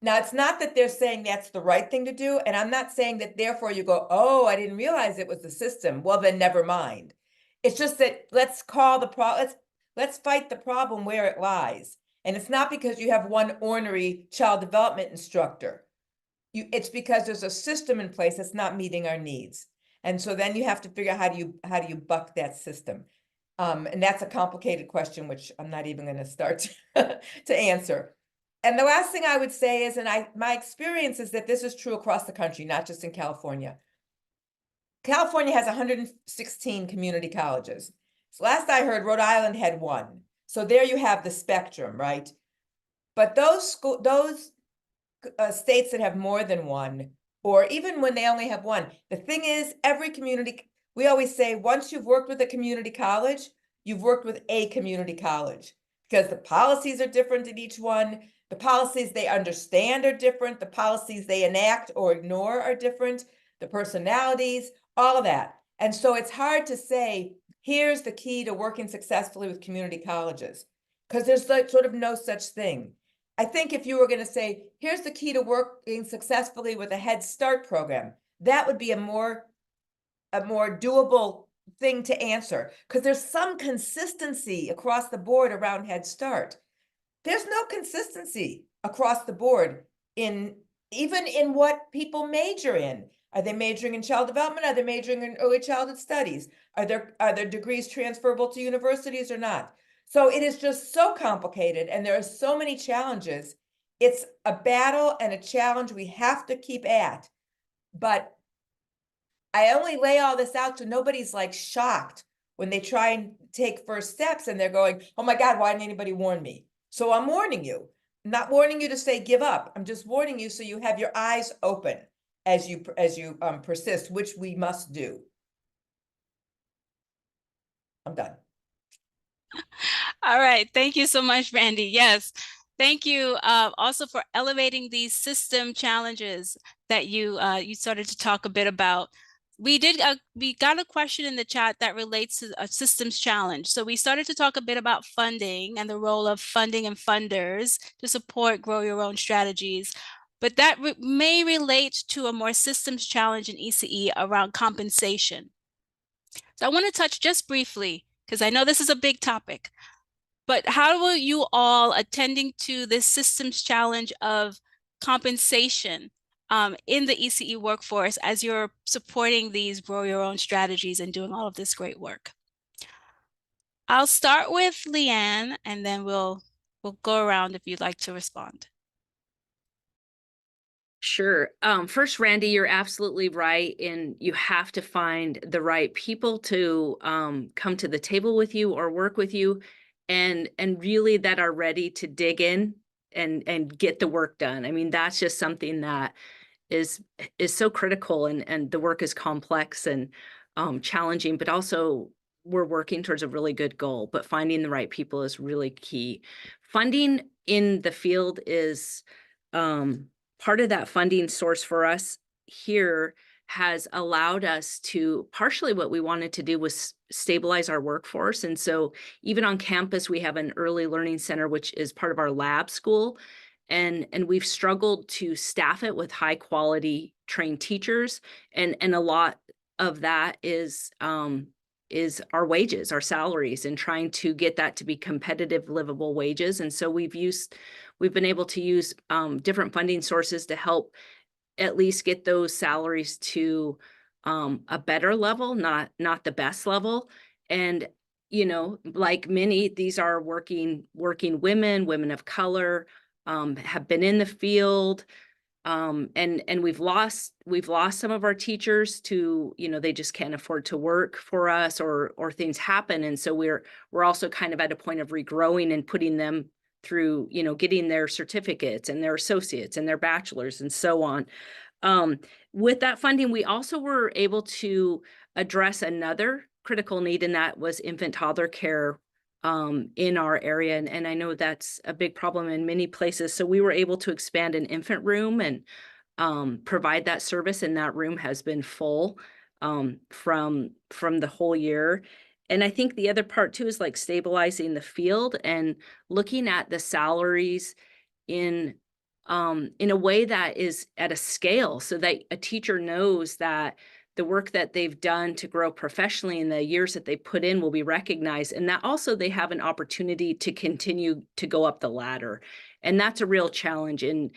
Now, it's not that they're saying that's the right thing to do, and I'm not saying that therefore you go, oh, I didn't realize it was the system. Well, then never mind. It's just that let's fight the problem where it lies. And it's not because you have one ornery child development instructor. It's because there's a system in place that's not meeting our needs. And so then you have to figure out how do you buck that system. And that's a complicated question, which I'm not even going to start to answer. And the last thing I would say is, my experience is that this is true across the country, not just in California. California has 116 community colleges. So last I heard, Rhode Island had 1. So there you have the spectrum, right? But those states that have more than 1, or even when they only have 1, the thing is, we always say, once you've worked with a community college, you've worked with a community college, because the policies are different in each one. The policies they understand are different. The policies they enact or ignore are different. The personalities, all of that. And so it's hard to say, here's the key to working successfully with community colleges, because there's sort of no such thing. I think if you were going to say, here's the key to working successfully with a Head Start program, that would be a more doable thing to answer, because there's some consistency across the board around Head Start. There's no consistency across the board even in what people major in. Are they majoring in child development? Are they majoring in early childhood studies? Are their degrees transferable to universities or not? So it is just so complicated, and there are so many challenges. It's a battle and a challenge we have to keep at. But I only lay all this out so nobody's like shocked when they try and take first steps and they're going, oh my God, why didn't anybody warn me? So I'm warning you. I'm not warning you to say give up. I'm just warning you so you have your eyes open as you persist, which we must do. I'm done. All right. Thank you so much, Randi. Yes. Thank you also for elevating these system challenges that you started to talk a bit about. We got a question in the chat that relates to a systems challenge. So we started to talk a bit about funding and the role of funding and funders to support grow your own strategies. But that may relate to a more systems challenge in ECE around compensation. So I want to touch just briefly, because I know this is a big topic, But how will you all attending to this systems challenge of compensation in the ECE workforce as you're supporting these grow your own strategies and doing all of this great work? I'll start with Leanne, and then we'll go around if you'd like to respond. Sure. First, Randy, you're absolutely right. And you have to find the right people to come to the table with you or work with you and really that are ready to dig in and get the work done. I mean, that's just something that is so critical, and the work is complex and challenging, but also we're working towards a really good goal. But finding the right people is really key. Funding in the field is part of that funding source for us here has allowed us to partially what we wanted to do was stabilize our workforce. And so even on campus, we have an early learning center, which is part of our lab school. And we've struggled to staff it with high quality trained teachers. And a lot of that is our wages, our salaries, and trying to get that to be competitive, livable wages. And so we've been able to use different funding sources to help at least get those salaries to a better level, not the best level. And like many, these are working women of color, have been in the field, and we've lost some of our teachers to, they just can't afford to work for us, or things happen. And so we're also kind of at a point of regrowing and putting them through, getting their certificates and their associates and their bachelors and so on. With that funding, we also were able to address another critical need, and that was infant toddler care in our area. And I know that's a big problem in many places. So we were able to expand an infant room and provide that service. And that room has been full from the whole year. And I think the other part too is like stabilizing the field and looking at the salaries in a way that is at a scale so that a teacher knows that the work that they've done to grow professionally in the years that they put in will be recognized, and that also they have an opportunity to continue to go up the ladder. And that's a real challenge in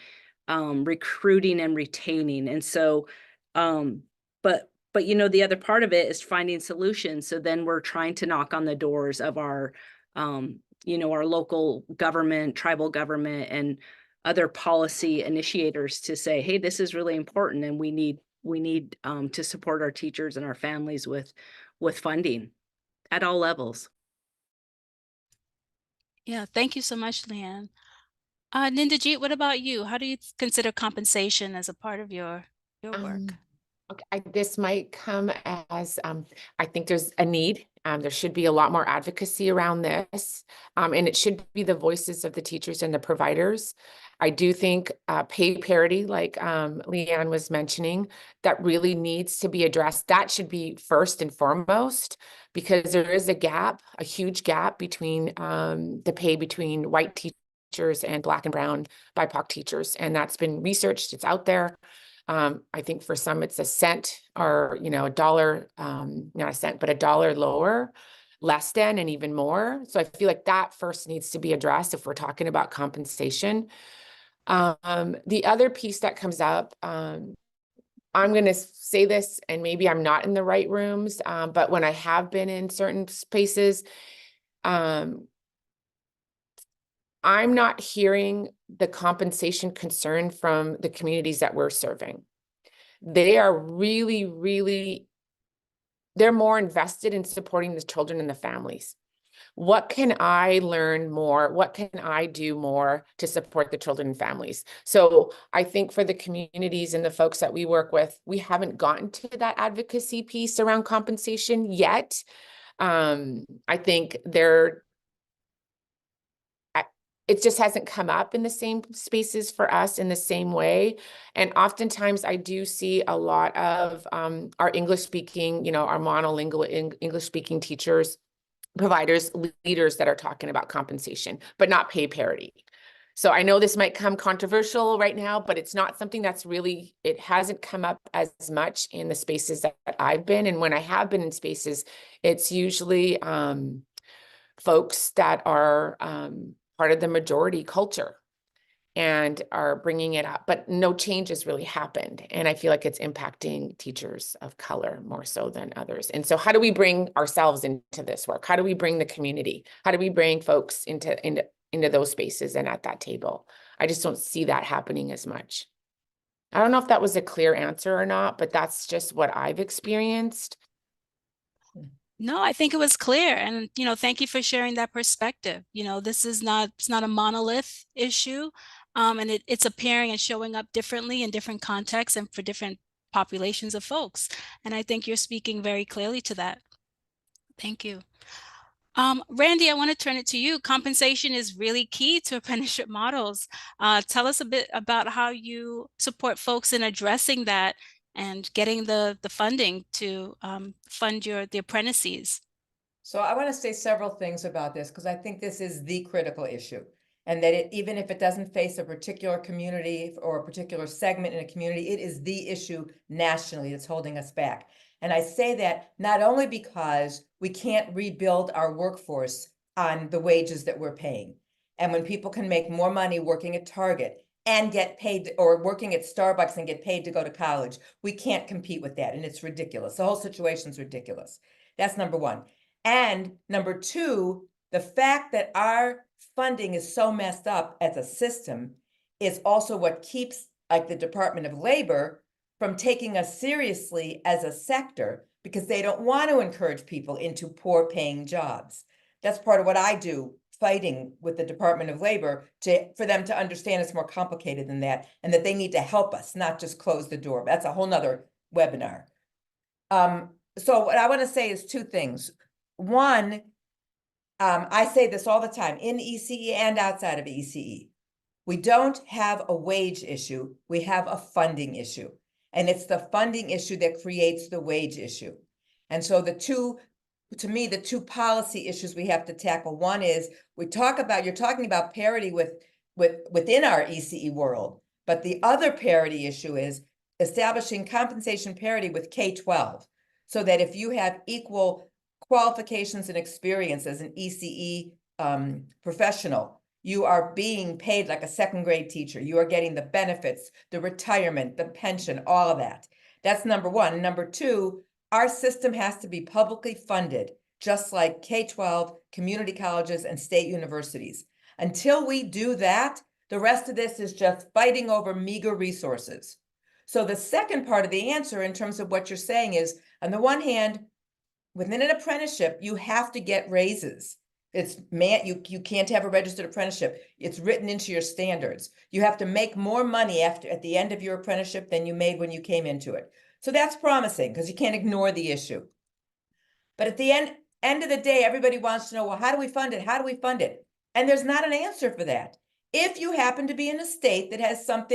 recruiting and retaining. And so, but the other part of it is finding solutions. So then we're trying to knock on the doors of our local government, tribal government, and other policy initiators to say, hey, this is really important, and we need to support our teachers and our families with funding at all levels. Yeah, thank you so much, Leanne. Ninderjit, what about you? How do you consider compensation as a part of your work? Okay, this might come as I think there's a need. There should be a lot more advocacy around this, and it should be the voices of the teachers and the providers. I do think pay parity, like Leanne was mentioning, that really needs to be addressed. That should be first and foremost, because there is a gap, a huge gap between the pay between white teachers and Black and Brown BIPOC teachers, and that's been researched. It's out there. I think for some it's a cent or, a dollar, not a cent, but $1 lower, less than, and even more. So I feel like that first needs to be addressed if we're talking about compensation. The other piece that comes up, I'm going to say this, and maybe I'm not in the right rooms, but when I have been in certain spaces, I'm not hearing the compensation concern from the communities that we're serving. They are really, really, they're more invested in supporting the children and the families. What can I learn more? What can I do more to support the children and families? So I think for the communities and the folks that we work with, we haven't gotten to that advocacy piece around compensation yet. I think it just hasn't come up in the same spaces for us in the same way. And oftentimes I do see a lot of our English speaking, our monolingual English speaking teachers, providers, leaders that are talking about compensation, but not pay parity. So I know this might come controversial right now, but it's not something that's really, it hasn't come up as much in the spaces that I've been. And when I have been in spaces, it's usually folks that are part of the majority culture and are bringing it up, but no change has really happened. And I feel like it's impacting teachers of color more so than others. And so how do we bring ourselves into this work? How do we bring the community? How do we bring folks into those spaces and at that table? I just don't see that happening as much. I don't know if that was a clear answer or not, but that's just what I've experienced. No, I think it was clear. And, thank you for sharing that perspective. This is it's not a monolith issue. And it's appearing and showing up differently in different contexts and for different populations of folks. And I think you're speaking very clearly to that. Thank you. Randi, I want to turn it to you. Compensation is really key to apprenticeship models. Tell us a bit about how you support folks in addressing that and getting the funding to fund the apprentices. So I want to say several things about this because I think this is the critical issue, and that even if it doesn't face a particular community or a particular segment in a community, it is the issue nationally that's holding us back. And I say that not only because we can't rebuild our workforce on the wages that we're paying. And when people can make more money working at Target and get paid, or working at Starbucks and get paid to go to college, we can't compete with that. And it's ridiculous. The whole situation's ridiculous. That's number one. And number two, the fact that our funding is so messed up as a system is also what keeps, like, the Department of Labor from taking us seriously as a sector, because they don't want to encourage people into poor paying jobs. That's part of what I do, fighting with the Department of Labor for them to understand it's more complicated than that, and that they need to help us, not just close the door. That's a whole nother webinar. So what I want to say is two things. One, I say this all the time in ECE and outside of ECE. We don't have a wage issue, we have a funding issue. And it's the funding issue that creates the wage issue. And so to me, the two policy issues we have to tackle. One is you're talking about parity within our ECE world, but the other parity issue is establishing compensation parity with K-12, so that if you have equal qualifications and experience as an ECE professional, you are being paid like a second grade teacher. You are getting the benefits, the retirement, the pension, all of that. That's number one. Number two, our system has to be publicly funded, just like K-12, community colleges, and state universities. Until we do that, the rest of this is just fighting over meager resources. So the second part of the answer in terms of what you're saying is, on the one hand, within an apprenticeship, you have to get raises. You can't have a registered apprenticeship. It's written into your standards. You have to make more money at the end of your apprenticeship than you made when you came into it. So that's promising, because you can't ignore the issue. But at the end of the day, everybody wants to know, well, how do we fund it? How do we fund it? And there's not an answer for that. If you happen to be in a state that has some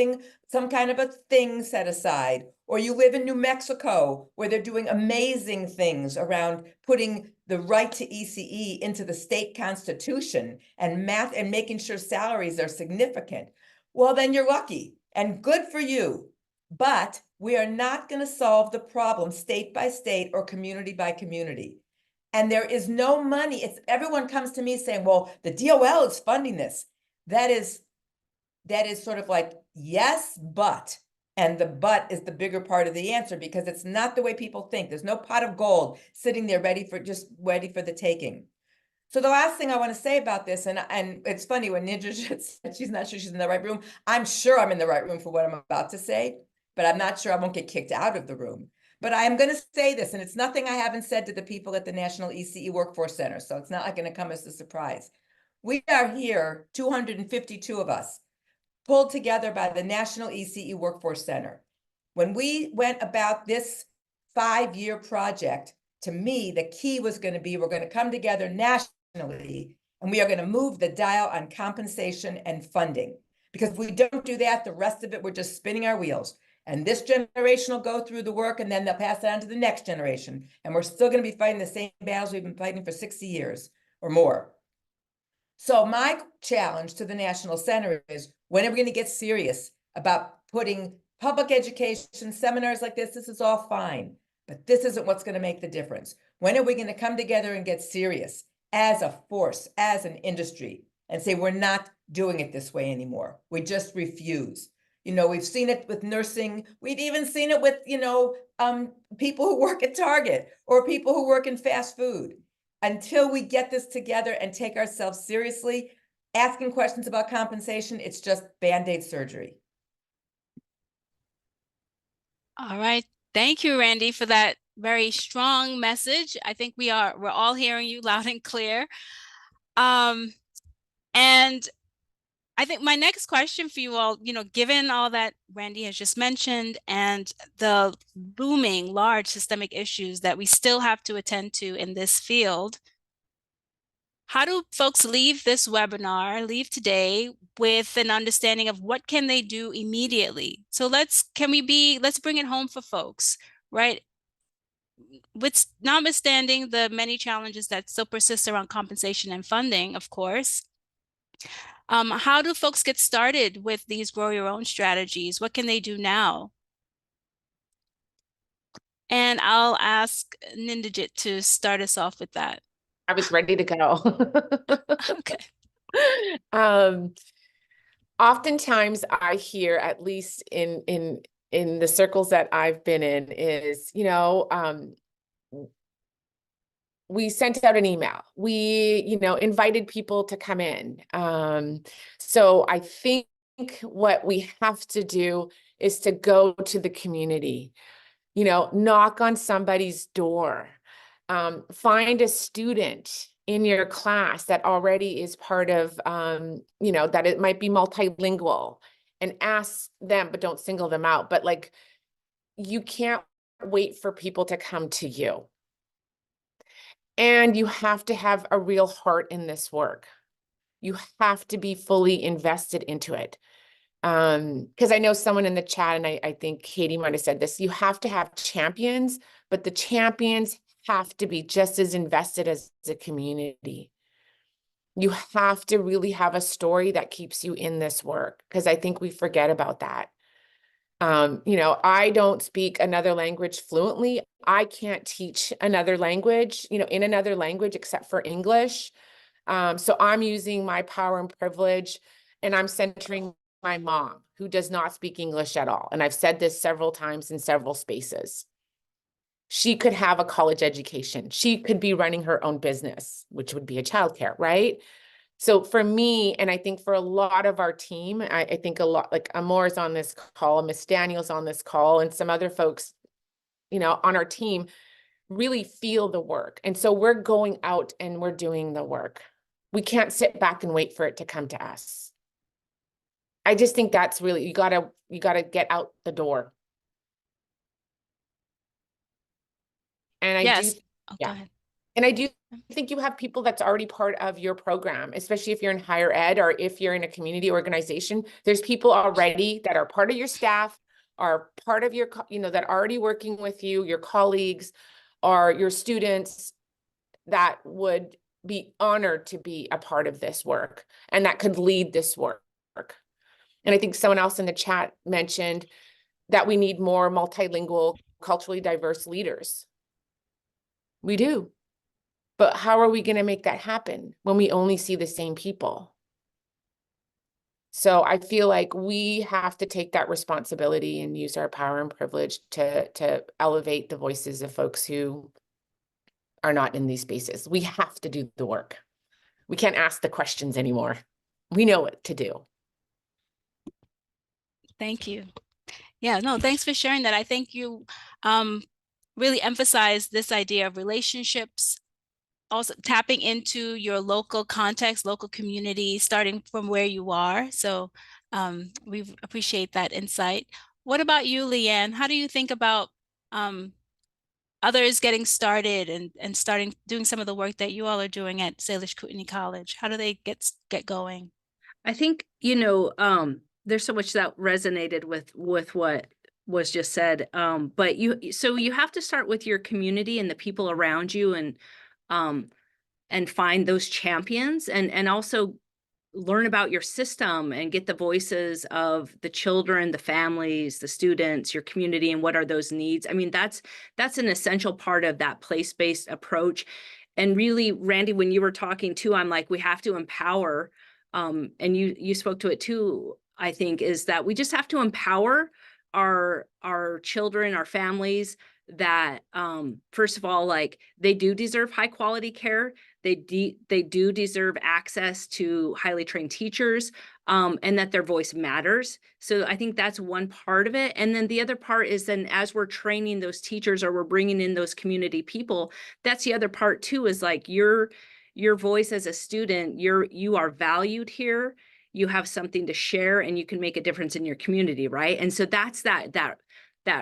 kind of a thing set aside, or you live in New Mexico where they're doing amazing things around putting the right to ECE into the state constitution and making sure salaries are significant, well, then you're lucky and good for you. But we are not going to solve the problem state by state or community by community. And there is no money. Everyone comes to me saying, well, the DOL is funding this. That is sort of like, yes, but. And the but is the bigger part of the answer, because it's not the way people think. There's no pot of gold sitting there ready for the taking. So the last thing I want to say about this, and it's funny when Ninderjit said she's not sure she's in the right room. I'm sure I'm in the right room for what I'm about to say, but I'm not sure I won't get kicked out of the room. But I am going to say this, and it's nothing I haven't said to the people at the National ECE Workforce Center, so it's not going to come as a surprise. We are here, 252 of us, pulled together by the National ECE Workforce Center. When we went about this 5-year project, to me, the key was going to be, we're going to come together nationally, and we are going to move the dial on compensation and funding. Because if we don't do that, the rest of it, we're just spinning our wheels. And this generation will go through the work, and then they'll pass it on to the next generation. And we're still going to be fighting the same battles we've been fighting for 60 years or more. So my challenge to the National Center is, when are we going to get serious about putting public education seminars like this? This is all fine, but this isn't what's going to make the difference. When are we going to come together and get serious as a force, as an industry, and say, we're not doing it this way anymore. We just refuse. You know, we've seen it with nursing. We've even seen it with, people who work at Target or people who work in fast food. Until we get this together and take ourselves seriously, asking questions about compensation, it's just Band-Aid surgery. All right. Thank you, Randy, for that very strong message. I think we're all hearing you loud and clear. And I think my next question for you all, given all that Randy has just mentioned and the looming large systemic issues that we still have to attend to in this field, how do folks leave this webinar, leave today with an understanding of what can they do immediately? So let's bring it home for folks, right? With notwithstanding the many challenges that still persist around compensation and funding, of course, how do folks get started with these grow your own strategies? What can they do now? And I'll ask Ninderjit to start us off with that. I was ready to go. Okay. Oftentimes I hear, at least in the circles that I've been in, is, we sent out an email. We, invited people to come in. So I think what we have to do is to go to the community, knock on somebody's door, find a student in your class that already is part of, that it might be multilingual, and ask them, but don't single them out. But like, you can't wait for people to come to you. And you have to have a real heart in this work. You have to be fully invested into it. Because I know someone in the chat, and I think Katie might have said this, you have to have champions, but the champions have to be just as invested as a community. You have to really have a story that keeps you in this work, because I think we forget about that. I don't speak another language fluently. I can't teach another language, in another language except for English. So I'm using my power and privilege, and I'm centering my mom, who does not speak English at all. And I've said this several times in several spaces. She could have a college education. She could be running her own business, which would be a childcare, right? So for me, and I think for a lot of our team, I think a lot, like Amor's on this call, Miss Daniel's on this call, and some other folks, on our team really feel the work. And so we're going out and we're doing the work. We can't sit back and wait for it to come to us. I just think that's really, you gotta get out the door. And I Yes. do, Oh, yeah. go ahead. And I do think you have people that's already part of your program, especially if you're in higher ed or if you're in a community organization. There's people already that are part of your staff, are part of your, that are already working with you, your colleagues, or your students that would be honored to be a part of this work and that could lead this work. And I think someone else in the chat mentioned that we need more multilingual, culturally diverse leaders. We do. But how are we going to make that happen when we only see the same people? So I feel like we have to take that responsibility and use our power and privilege to elevate the voices of folks who are not in these spaces. We have to do the work. We can't ask the questions anymore. We know what to do. Thank you. Yeah, no, thanks for sharing that. I think you really emphasize this idea of relationships, also tapping into your local context, local community, starting from where you are. So we appreciate that insight. What about you, Leanne? How do you think about others getting started and starting doing some of the work that you all are doing at Salish Kootenai College? How do they get going? I think, there's so much that resonated with what was just said. But you have to start with your community and the people around you, and find those champions, and also learn about your system and get the voices of the children, the families, the students, your community, and what are those needs. I mean, that's an essential part of that place-based approach. And really, Randy, when you were talking too, I'm like, we have to empower, and you spoke to it too, I think, is that we just have to empower our children, our families, that first of all, like, they do deserve high quality care. They do deserve access to highly trained teachers, and that their voice matters. So I think that's one part of it. And then the other part is, then as we're training those teachers, or we're bringing in those community people, that's the other part too, is like your voice as a student, you are valued here. You have something to share, and you can make a difference in your community, right? And so that's that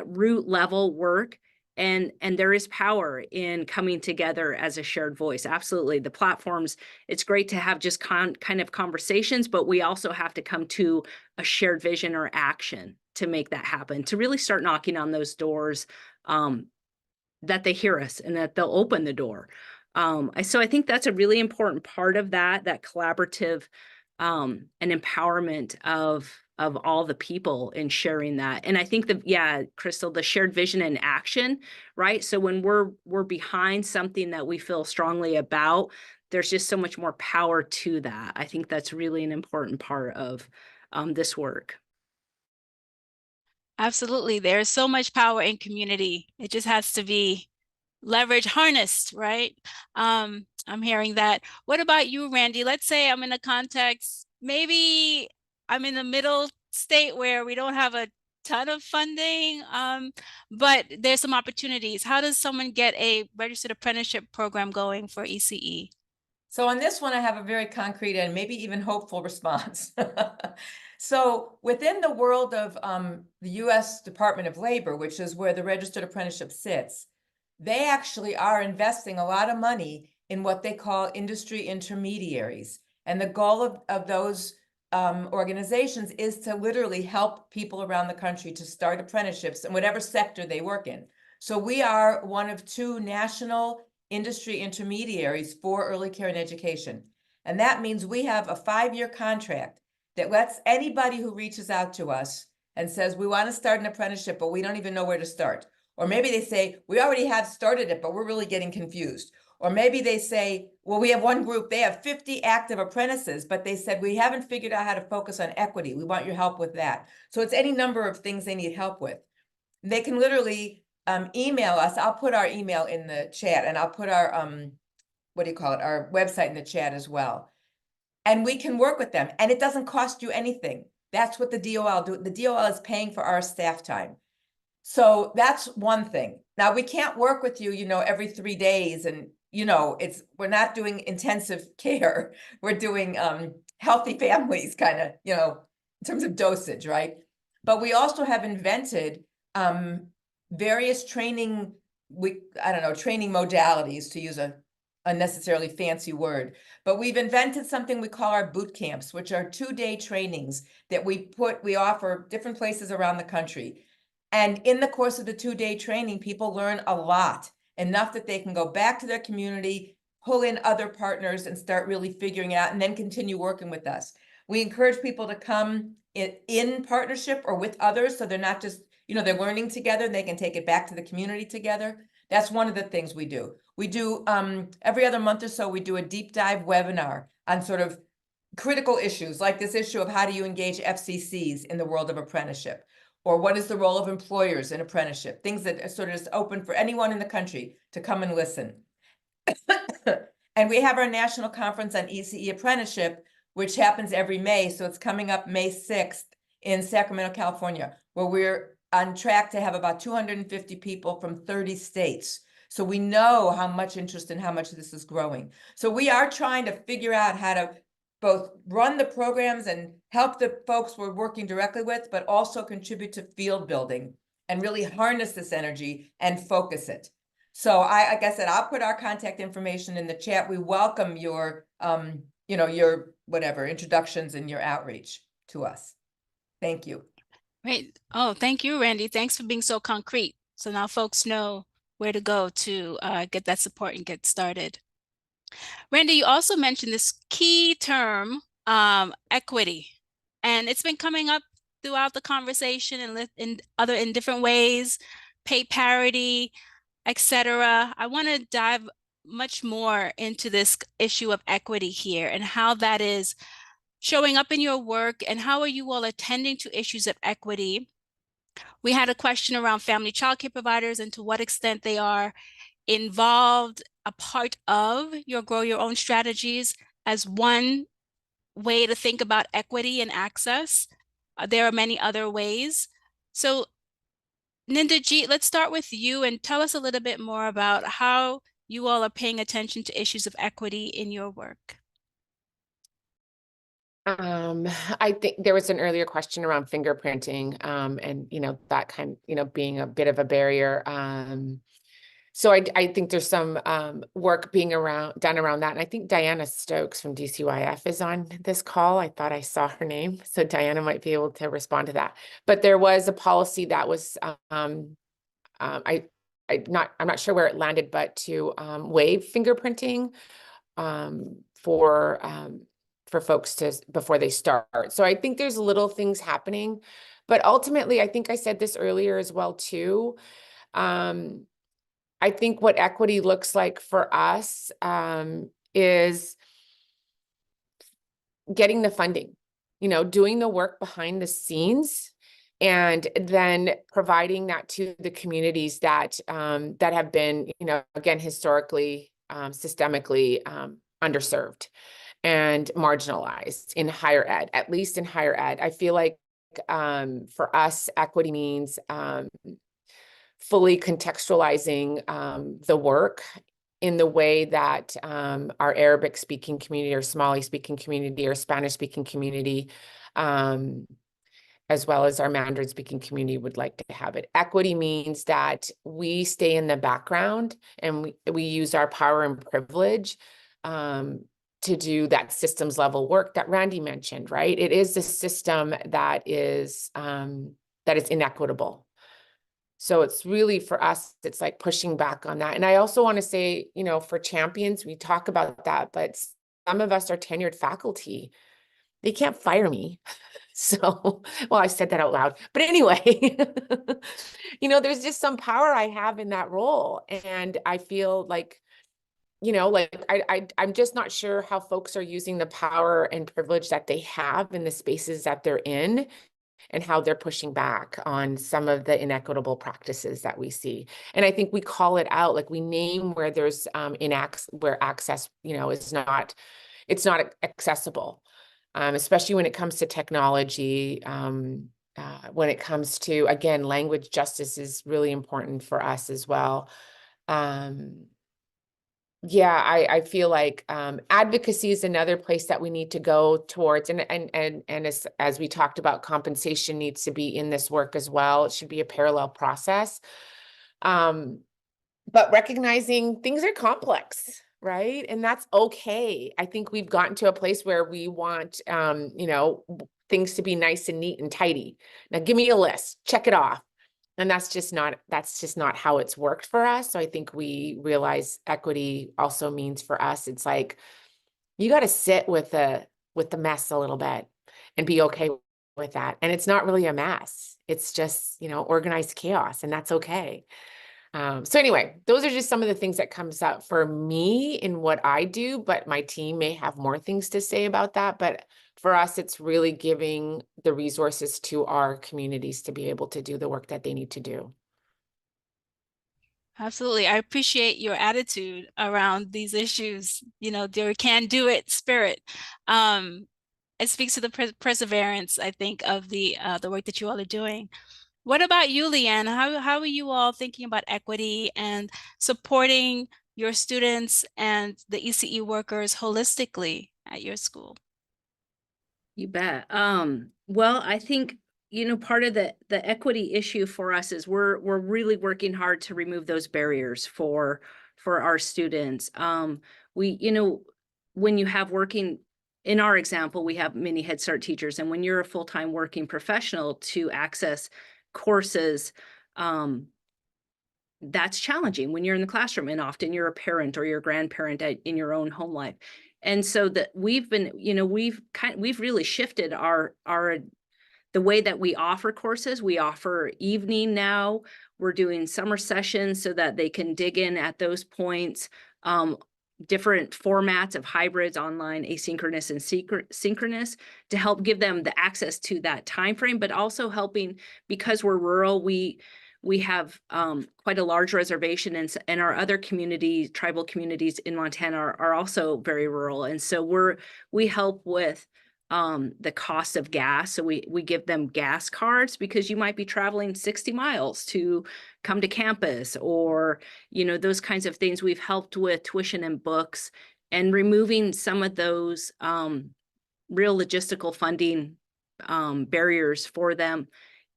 root level work. And there is power in coming together as a shared voice. Absolutely. The platforms, it's great to have just kind of conversations, but we also have to come to a shared vision or action to make that happen, to really start knocking on those doors, that they hear us and that they'll open the door. So I think that's a really important part of that collaborative and empowerment of all the people in sharing that. And I think Crystal, the shared vision and action, right? So when we're behind something that we feel strongly about, there's just so much more power to that. I think that's really an important part of this work. Absolutely. There's so much power in community. It just has to be leverage harnessed, right? I'm hearing that. What about you, Randy? Let's say I'm in a context, maybe I'm in the middle state where we don't have a ton of funding, but there's some opportunities. How does someone get a registered apprenticeship program going for ECE? So on this one, I have a very concrete and maybe even hopeful response. So within the world of the U.S. Department of Labor, which is where the registered apprenticeship sits, they actually are investing a lot of money in what they call industry intermediaries. And the goal of those organizations is to literally help people around the country to start apprenticeships in whatever sector they work in. So we are one of 2 national industry intermediaries for early care and education. And that means we have a 5-year contract that lets anybody who reaches out to us and says, we want to start an apprenticeship, but we don't even know where to start. Or maybe they say, we already have started it, but we're really getting confused. Or maybe they say, well, we have one group, they have 50 active apprentices, but they said, we haven't figured out how to focus on equity. We want your help with that. So it's any number of things they need help with. They can literally email us. I'll put our email in the chat, and I'll put our, our website in the chat as well. And we can work with them, and it doesn't cost you anything. That's what the DOL do. The DOL is paying for our staff time. So that's one thing. Now, we can't work with you, every 3 days, and, we're not doing intensive care. We're doing healthy families kind of, in terms of dosage, right? But we also have invented various training modalities, to use a unnecessarily fancy word, but we've invented something we call our boot camps, which are 2-day trainings that we offer different places around the country. And in the course of the 2-day training, people learn a lot, enough that they can go back to their community, pull in other partners, and start really figuring it out, and then continue working with us. We encourage people to come in partnership or with others, so they're not just, they're learning together and they can take it back to the community together. That's one of the things we do. We do every other month or so, we do a deep dive webinar on sort of critical issues, like this issue of how do you engage FCCs in the world of apprenticeship, or what is the role of employers in apprenticeship, things that are sort of just open for anyone in the country to come and listen. And we have our national conference on ECE apprenticeship, which happens every May. So it's coming up May 6th in Sacramento, California, where we're on track to have about 250 people from 30 states. So we know how much interest and how much this is growing. So we are trying to figure out how to both run the programs and help the folks we're working directly with, but also contribute to field building and really harness this energy and focus it. So like I said, I'll put our contact information in the chat. We welcome your, your whatever introductions and your outreach to us. Thank you. Great. Oh, thank you, Randy. Thanks for being so concrete. So now folks know where to go to get that support and get started. Randy, you also mentioned this key term, equity, and it's been coming up throughout the conversation and in different ways, pay parity, etc. I want to dive much more into this issue of equity here and how that is showing up in your work, and how are you all attending to issues of equity? We had a question around family childcare providers and to what extent they are involved, a part of your grow your own strategies as one way to think about equity and access. There are many other ways. So Ninderjit, let's start with you and tell us a little bit more about how you all are paying attention to issues of equity in your work. I think there was an earlier question around fingerprinting, and that kind, being a bit of a barrier. So I think there's some work being done around that. And I think Diana Stokes from DCYF is on this call. I thought I saw her name, so Diana might be able to respond to that. But there was a policy that was I'm not sure where it landed, but to waive fingerprinting for folks before they start. So I think there's little things happening, but ultimately, I think I said this earlier as well too. I think what equity looks like for us is getting the funding, doing the work behind the scenes, and then providing that to the communities that have been, again, historically, systemically underserved and marginalized in higher ed, at least in higher ed. I feel like for us, equity means fully contextualizing the work in the way that our Arabic speaking community or Somali speaking community or Spanish speaking community, as well as our Mandarin speaking community, would like to have it. Equity means that we stay in the background and we use our power and privilege to do that systems level work that Randi mentioned, right? It is the system that is inequitable. So it's really, for us, it's like pushing back on that. And I also want to say, for champions, we talk about that, but some of us are tenured faculty. They can't fire me. So, well, I said that out loud, but anyway, there's just some power I have in that role. And I feel like, I'm just not sure how folks are using the power and privilege that they have in the spaces that they're in, and how they're pushing back on some of the inequitable practices that we see. And I think we call it out, like we name where there's where access, it's not accessible, especially when it comes to technology. When it comes to, again, language justice is really important for us as well. Yeah, I feel like advocacy is another place that we need to go towards, and as we talked about, compensation needs to be in this work as well. It should be a parallel process, but recognizing things are complex, right? And that's okay. I think we've gotten to a place where we want things to be nice and neat and tidy. Now, give me a list, check it off. And that's just not how it's worked for us. So I think we realize equity also means for us, it's like, you got to sit with the mess a little bit and be okay with that. And it's not really a mess. It's just, organized chaos, and that's okay. So anyway, those are just some of the things that comes up for me in what I do, but my team may have more things to say about that. But for us, it's really giving the resources to our communities to be able to do the work that they need to do. Absolutely. I appreciate your attitude around these issues, their can-do-it spirit. It speaks to the perseverance, I think, of the work that you all are doing. What about you, Leanne? How are you all thinking about equity and supporting your students and the ECE workers holistically at your school? You bet. Well, I think, part of the equity issue for us is we're really working hard to remove those barriers for our students. When you have working, in our example, we have many Head Start teachers, and when you're a full-time working professional, to access courses, that's challenging when you're in the classroom, and often you're a parent or you're a grandparent in your own home life. And so that we've been, we've really shifted the way that we offer courses. We offer evening now. We're doing summer sessions so that they can dig in at those points. different formats of hybrids, online, asynchronous, and synchronous, to help give them the access to that time frame, but also helping, because we're rural, we have quite a large reservation, and our other communities, tribal communities in Montana, are also very rural, and so we help with the cost of gas. So we give them gas cards, because you might be traveling 60 miles to come to campus, or, you know, those kinds of things. We've helped with tuition and books, and removing some of those real logistical funding barriers for them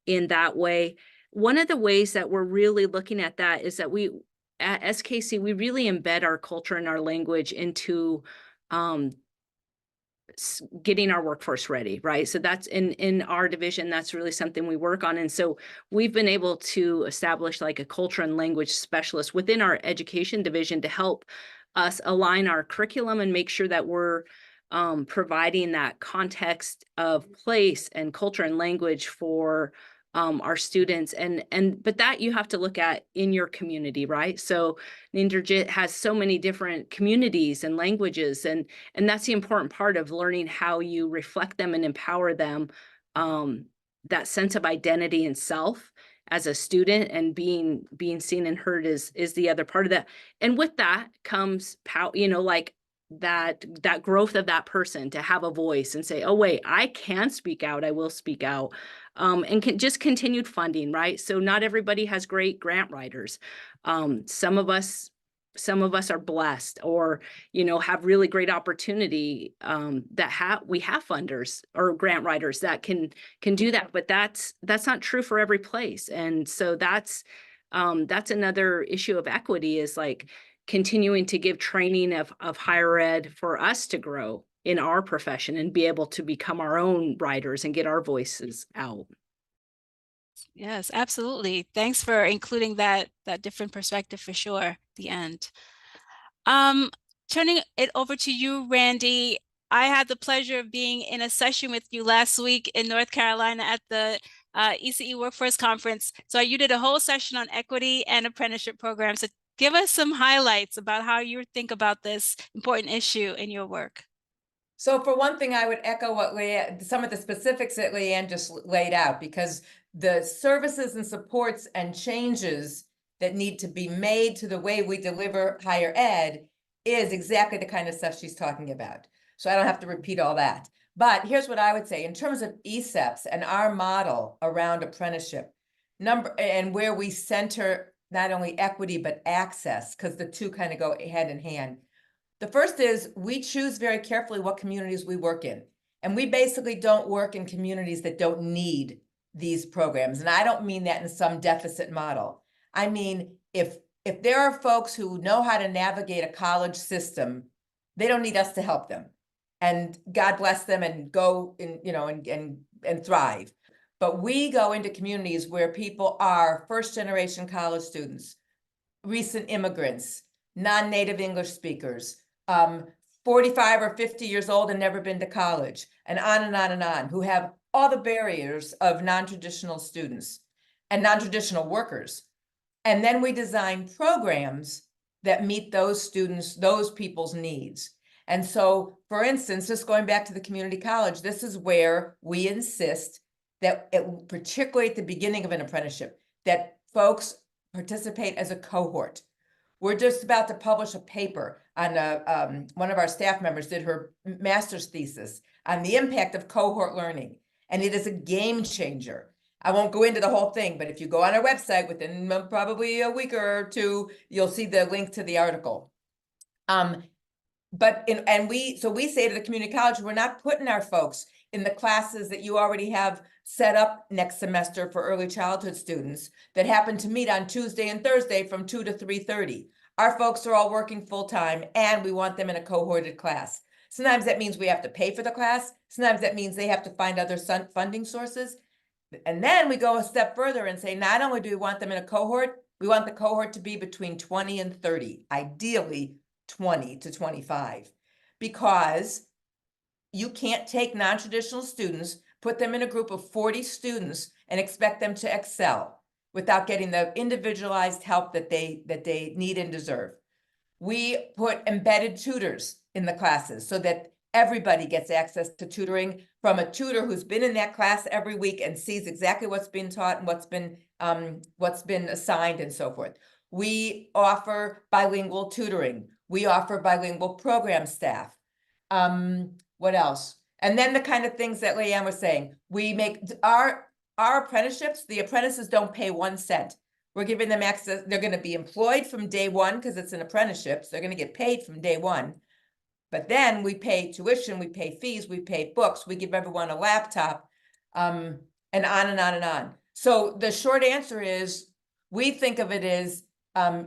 in that way. One of the ways that we're really looking at that is that we, at SKC, we really embed our culture and our language into getting our workforce ready, right? So that's in our division, that's really something we work on. And so we've been able to establish like a culture and language specialist within our education division to help us align our curriculum and make sure that we're providing that context of place and culture and language for our students. But that you have to look at in your community, right? So Ninderjit has so many different communities and languages, and that's the important part of learning how you reflect them and empower them. That sense of identity and self as a student, and being seen and heard is the other part of that. And with that comes power, you know, like that growth of that person to have a voice and say, oh wait, I can speak out, I will speak out. And just continued funding, right? So not everybody has great grant writers. Some of us are blessed, or, you know, have really great opportunity we have funders or grant writers that can do that, but that's not true for every place. And so that's another issue of equity, is like continuing to give training of higher ed for us to grow in our profession and be able to become our own writers and get our voices out. Yes, absolutely. Thanks for including that different perspective for sure at the end. Turning it over to you, Randi. I had the pleasure of being in a session with you last week in North Carolina at the ECE Workforce Conference. So you did a whole session on equity and apprenticeship programs. So give us some highlights about how you think about this important issue in your work. So for one thing, I would echo what some of the specifics that Leanne just laid out, because the services and supports and changes that need to be made to the way we deliver higher ed is exactly the kind of stuff she's talking about. So I don't have to repeat all that. But here's what I would say in terms of ECEPs and our model around apprenticeship, and where we center not only equity, but access, because the two kind of go hand in hand. The first is we choose very carefully what communities we work in. And we basically don't work in communities that don't need these programs. And I don't mean that in some deficit model. I mean, if there are folks who know how to navigate a college system, they don't need us to help them. And God bless them, and go in, you know, and thrive. But we go into communities where people are first generation college students, recent immigrants, non-native English speakers, 45 or 50 years old and never been to college, and on and on and on, who have all the barriers of non-traditional students and non-traditional workers. And then we design programs that meet those students, those people's needs. And so, for instance, just going back to the community college, this is where we insist that, particularly at the beginning of an apprenticeship, that folks participate as a cohort. We're just about to publish a paper on one of our staff members did her master's thesis on the impact of cohort learning, and it is a game changer. I won't go into the whole thing, but if you go on our website within probably a week or two, you'll see the link to the article. So we say to the community college, we're not putting our folks in the classes that you already have set up next semester for early childhood students that happen to meet on Tuesday and Thursday from 2 to 3:30. Our folks are all working full-time, and we want them in a cohorted class. Sometimes that means we have to pay for the class. Sometimes that means they have to find other funding sources. And then we go a step further and say, not only do we want them in a cohort, we want the cohort to be between 20 and 30, ideally 20 to 25, because you can't take non-traditional students, put them in a group of 40 students, and expect them to excel without getting the individualized help that they need and deserve. We put embedded tutors in the classes so that everybody gets access to tutoring from a tutor who's been in that class every week and sees exactly what's been taught and what's been assigned and so forth. We offer bilingual tutoring. We offer bilingual program staff. What else? And then the kind of things that Leanne was saying, we make our apprenticeships, the apprentices don't pay 1 cent. We're giving them access. They're going to be employed from day one because it's an apprenticeship. So they're going to get paid from day one. But then we pay tuition, we pay fees, we pay books, we give everyone a laptop, and on and on and on. So the short answer is, we think of it as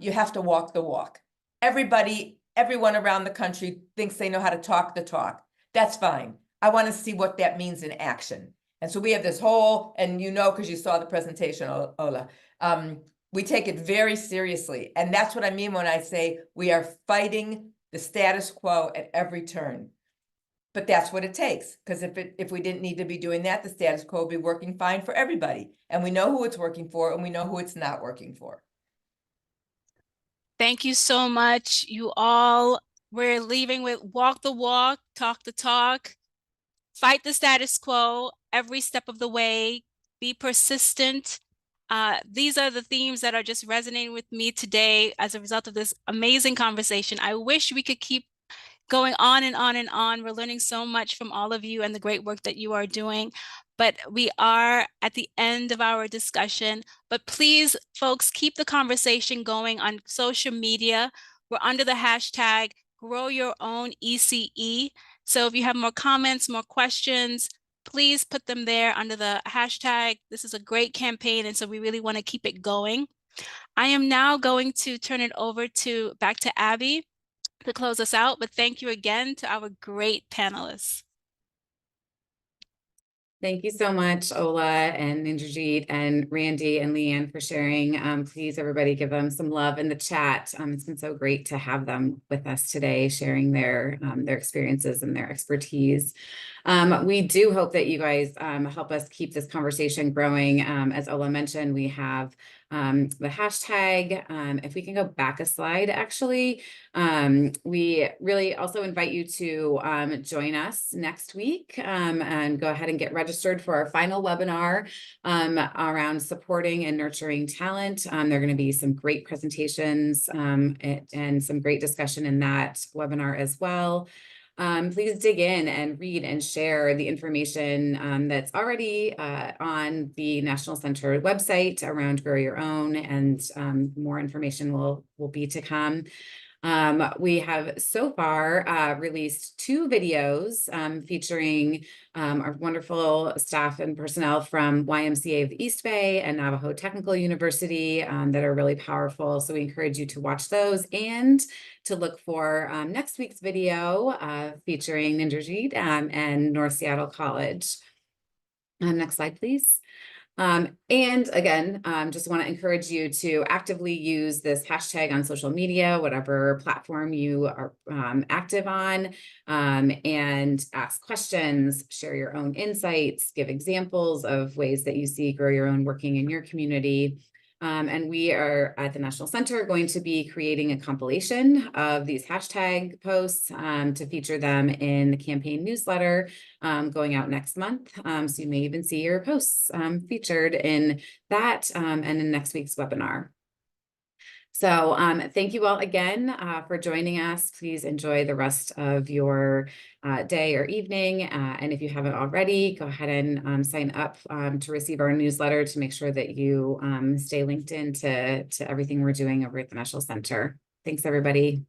you have to walk the walk. Everyone around the country thinks they know how to talk the talk. That's fine. I want to see what that means in action. And so we have this whole, and you know, because you saw the presentation, Ola, we take it very seriously. And that's what I mean when I say we are fighting the status quo at every turn. But that's what it takes, because if we didn't need to be doing that, the status quo would be working fine for everybody. And we know who it's working for, and we know who it's not working for. Thank you so much, you all. We're leaving with walk the walk, talk the talk, fight the status quo every step of the way, be persistent. These are the themes that are just resonating with me today as a result of this amazing conversation. I wish we could keep going on and on and on. We're learning so much from all of you and the great work that you are doing. But we are at the end of our discussion. But please, folks, keep the conversation going on social media. We're under the hashtag Grow Your Own ECE. So if you have more comments, more questions, please put them there under the hashtag. This is a great campaign, and so we really want to keep it going. I am now going to turn it over back to Abby to close us out, but thank you again to our great panelists. Thank you so much, Ola and Ninderjit and Randi and Leanne for sharing. Please, everybody, give them some love in the chat. It's been so great to have them with us today, sharing their experiences and their expertise. We do hope that you guys help us keep this conversation growing. As Ola mentioned, we have the hashtag. If we can go back a slide, actually, we really also invite you to join us next week and go ahead and get registered for our final webinar around supporting and nurturing talent. There are going to be some great presentations and some great discussion in that webinar as well. Please dig in and read and share the information that's already on the National Center website around Grow Your Own, and more information will be to come. We have so far released 2 videos featuring our wonderful staff and personnel from YMCA of East Bay and Navajo Technical University that are really powerful. So we encourage you to watch those and to look for next week's video featuring Ninderjit and North Seattle College. Next slide, please. And again, just want to encourage you to actively use this hashtag on social media, whatever platform you are active on, and ask questions, share your own insights, give examples of ways that you see Grow Your Own working in your community. And we are at the National Center going to be creating a compilation of these hashtag posts to feature them in the campaign newsletter going out next month. So you may even see your posts featured in that and in next week's webinar. So thank you all again for joining us. Please enjoy the rest of your day or evening. And if you haven't already, go ahead and sign up to receive our newsletter to make sure that you stay linked in to everything we're doing over at the National Center. Thanks, everybody.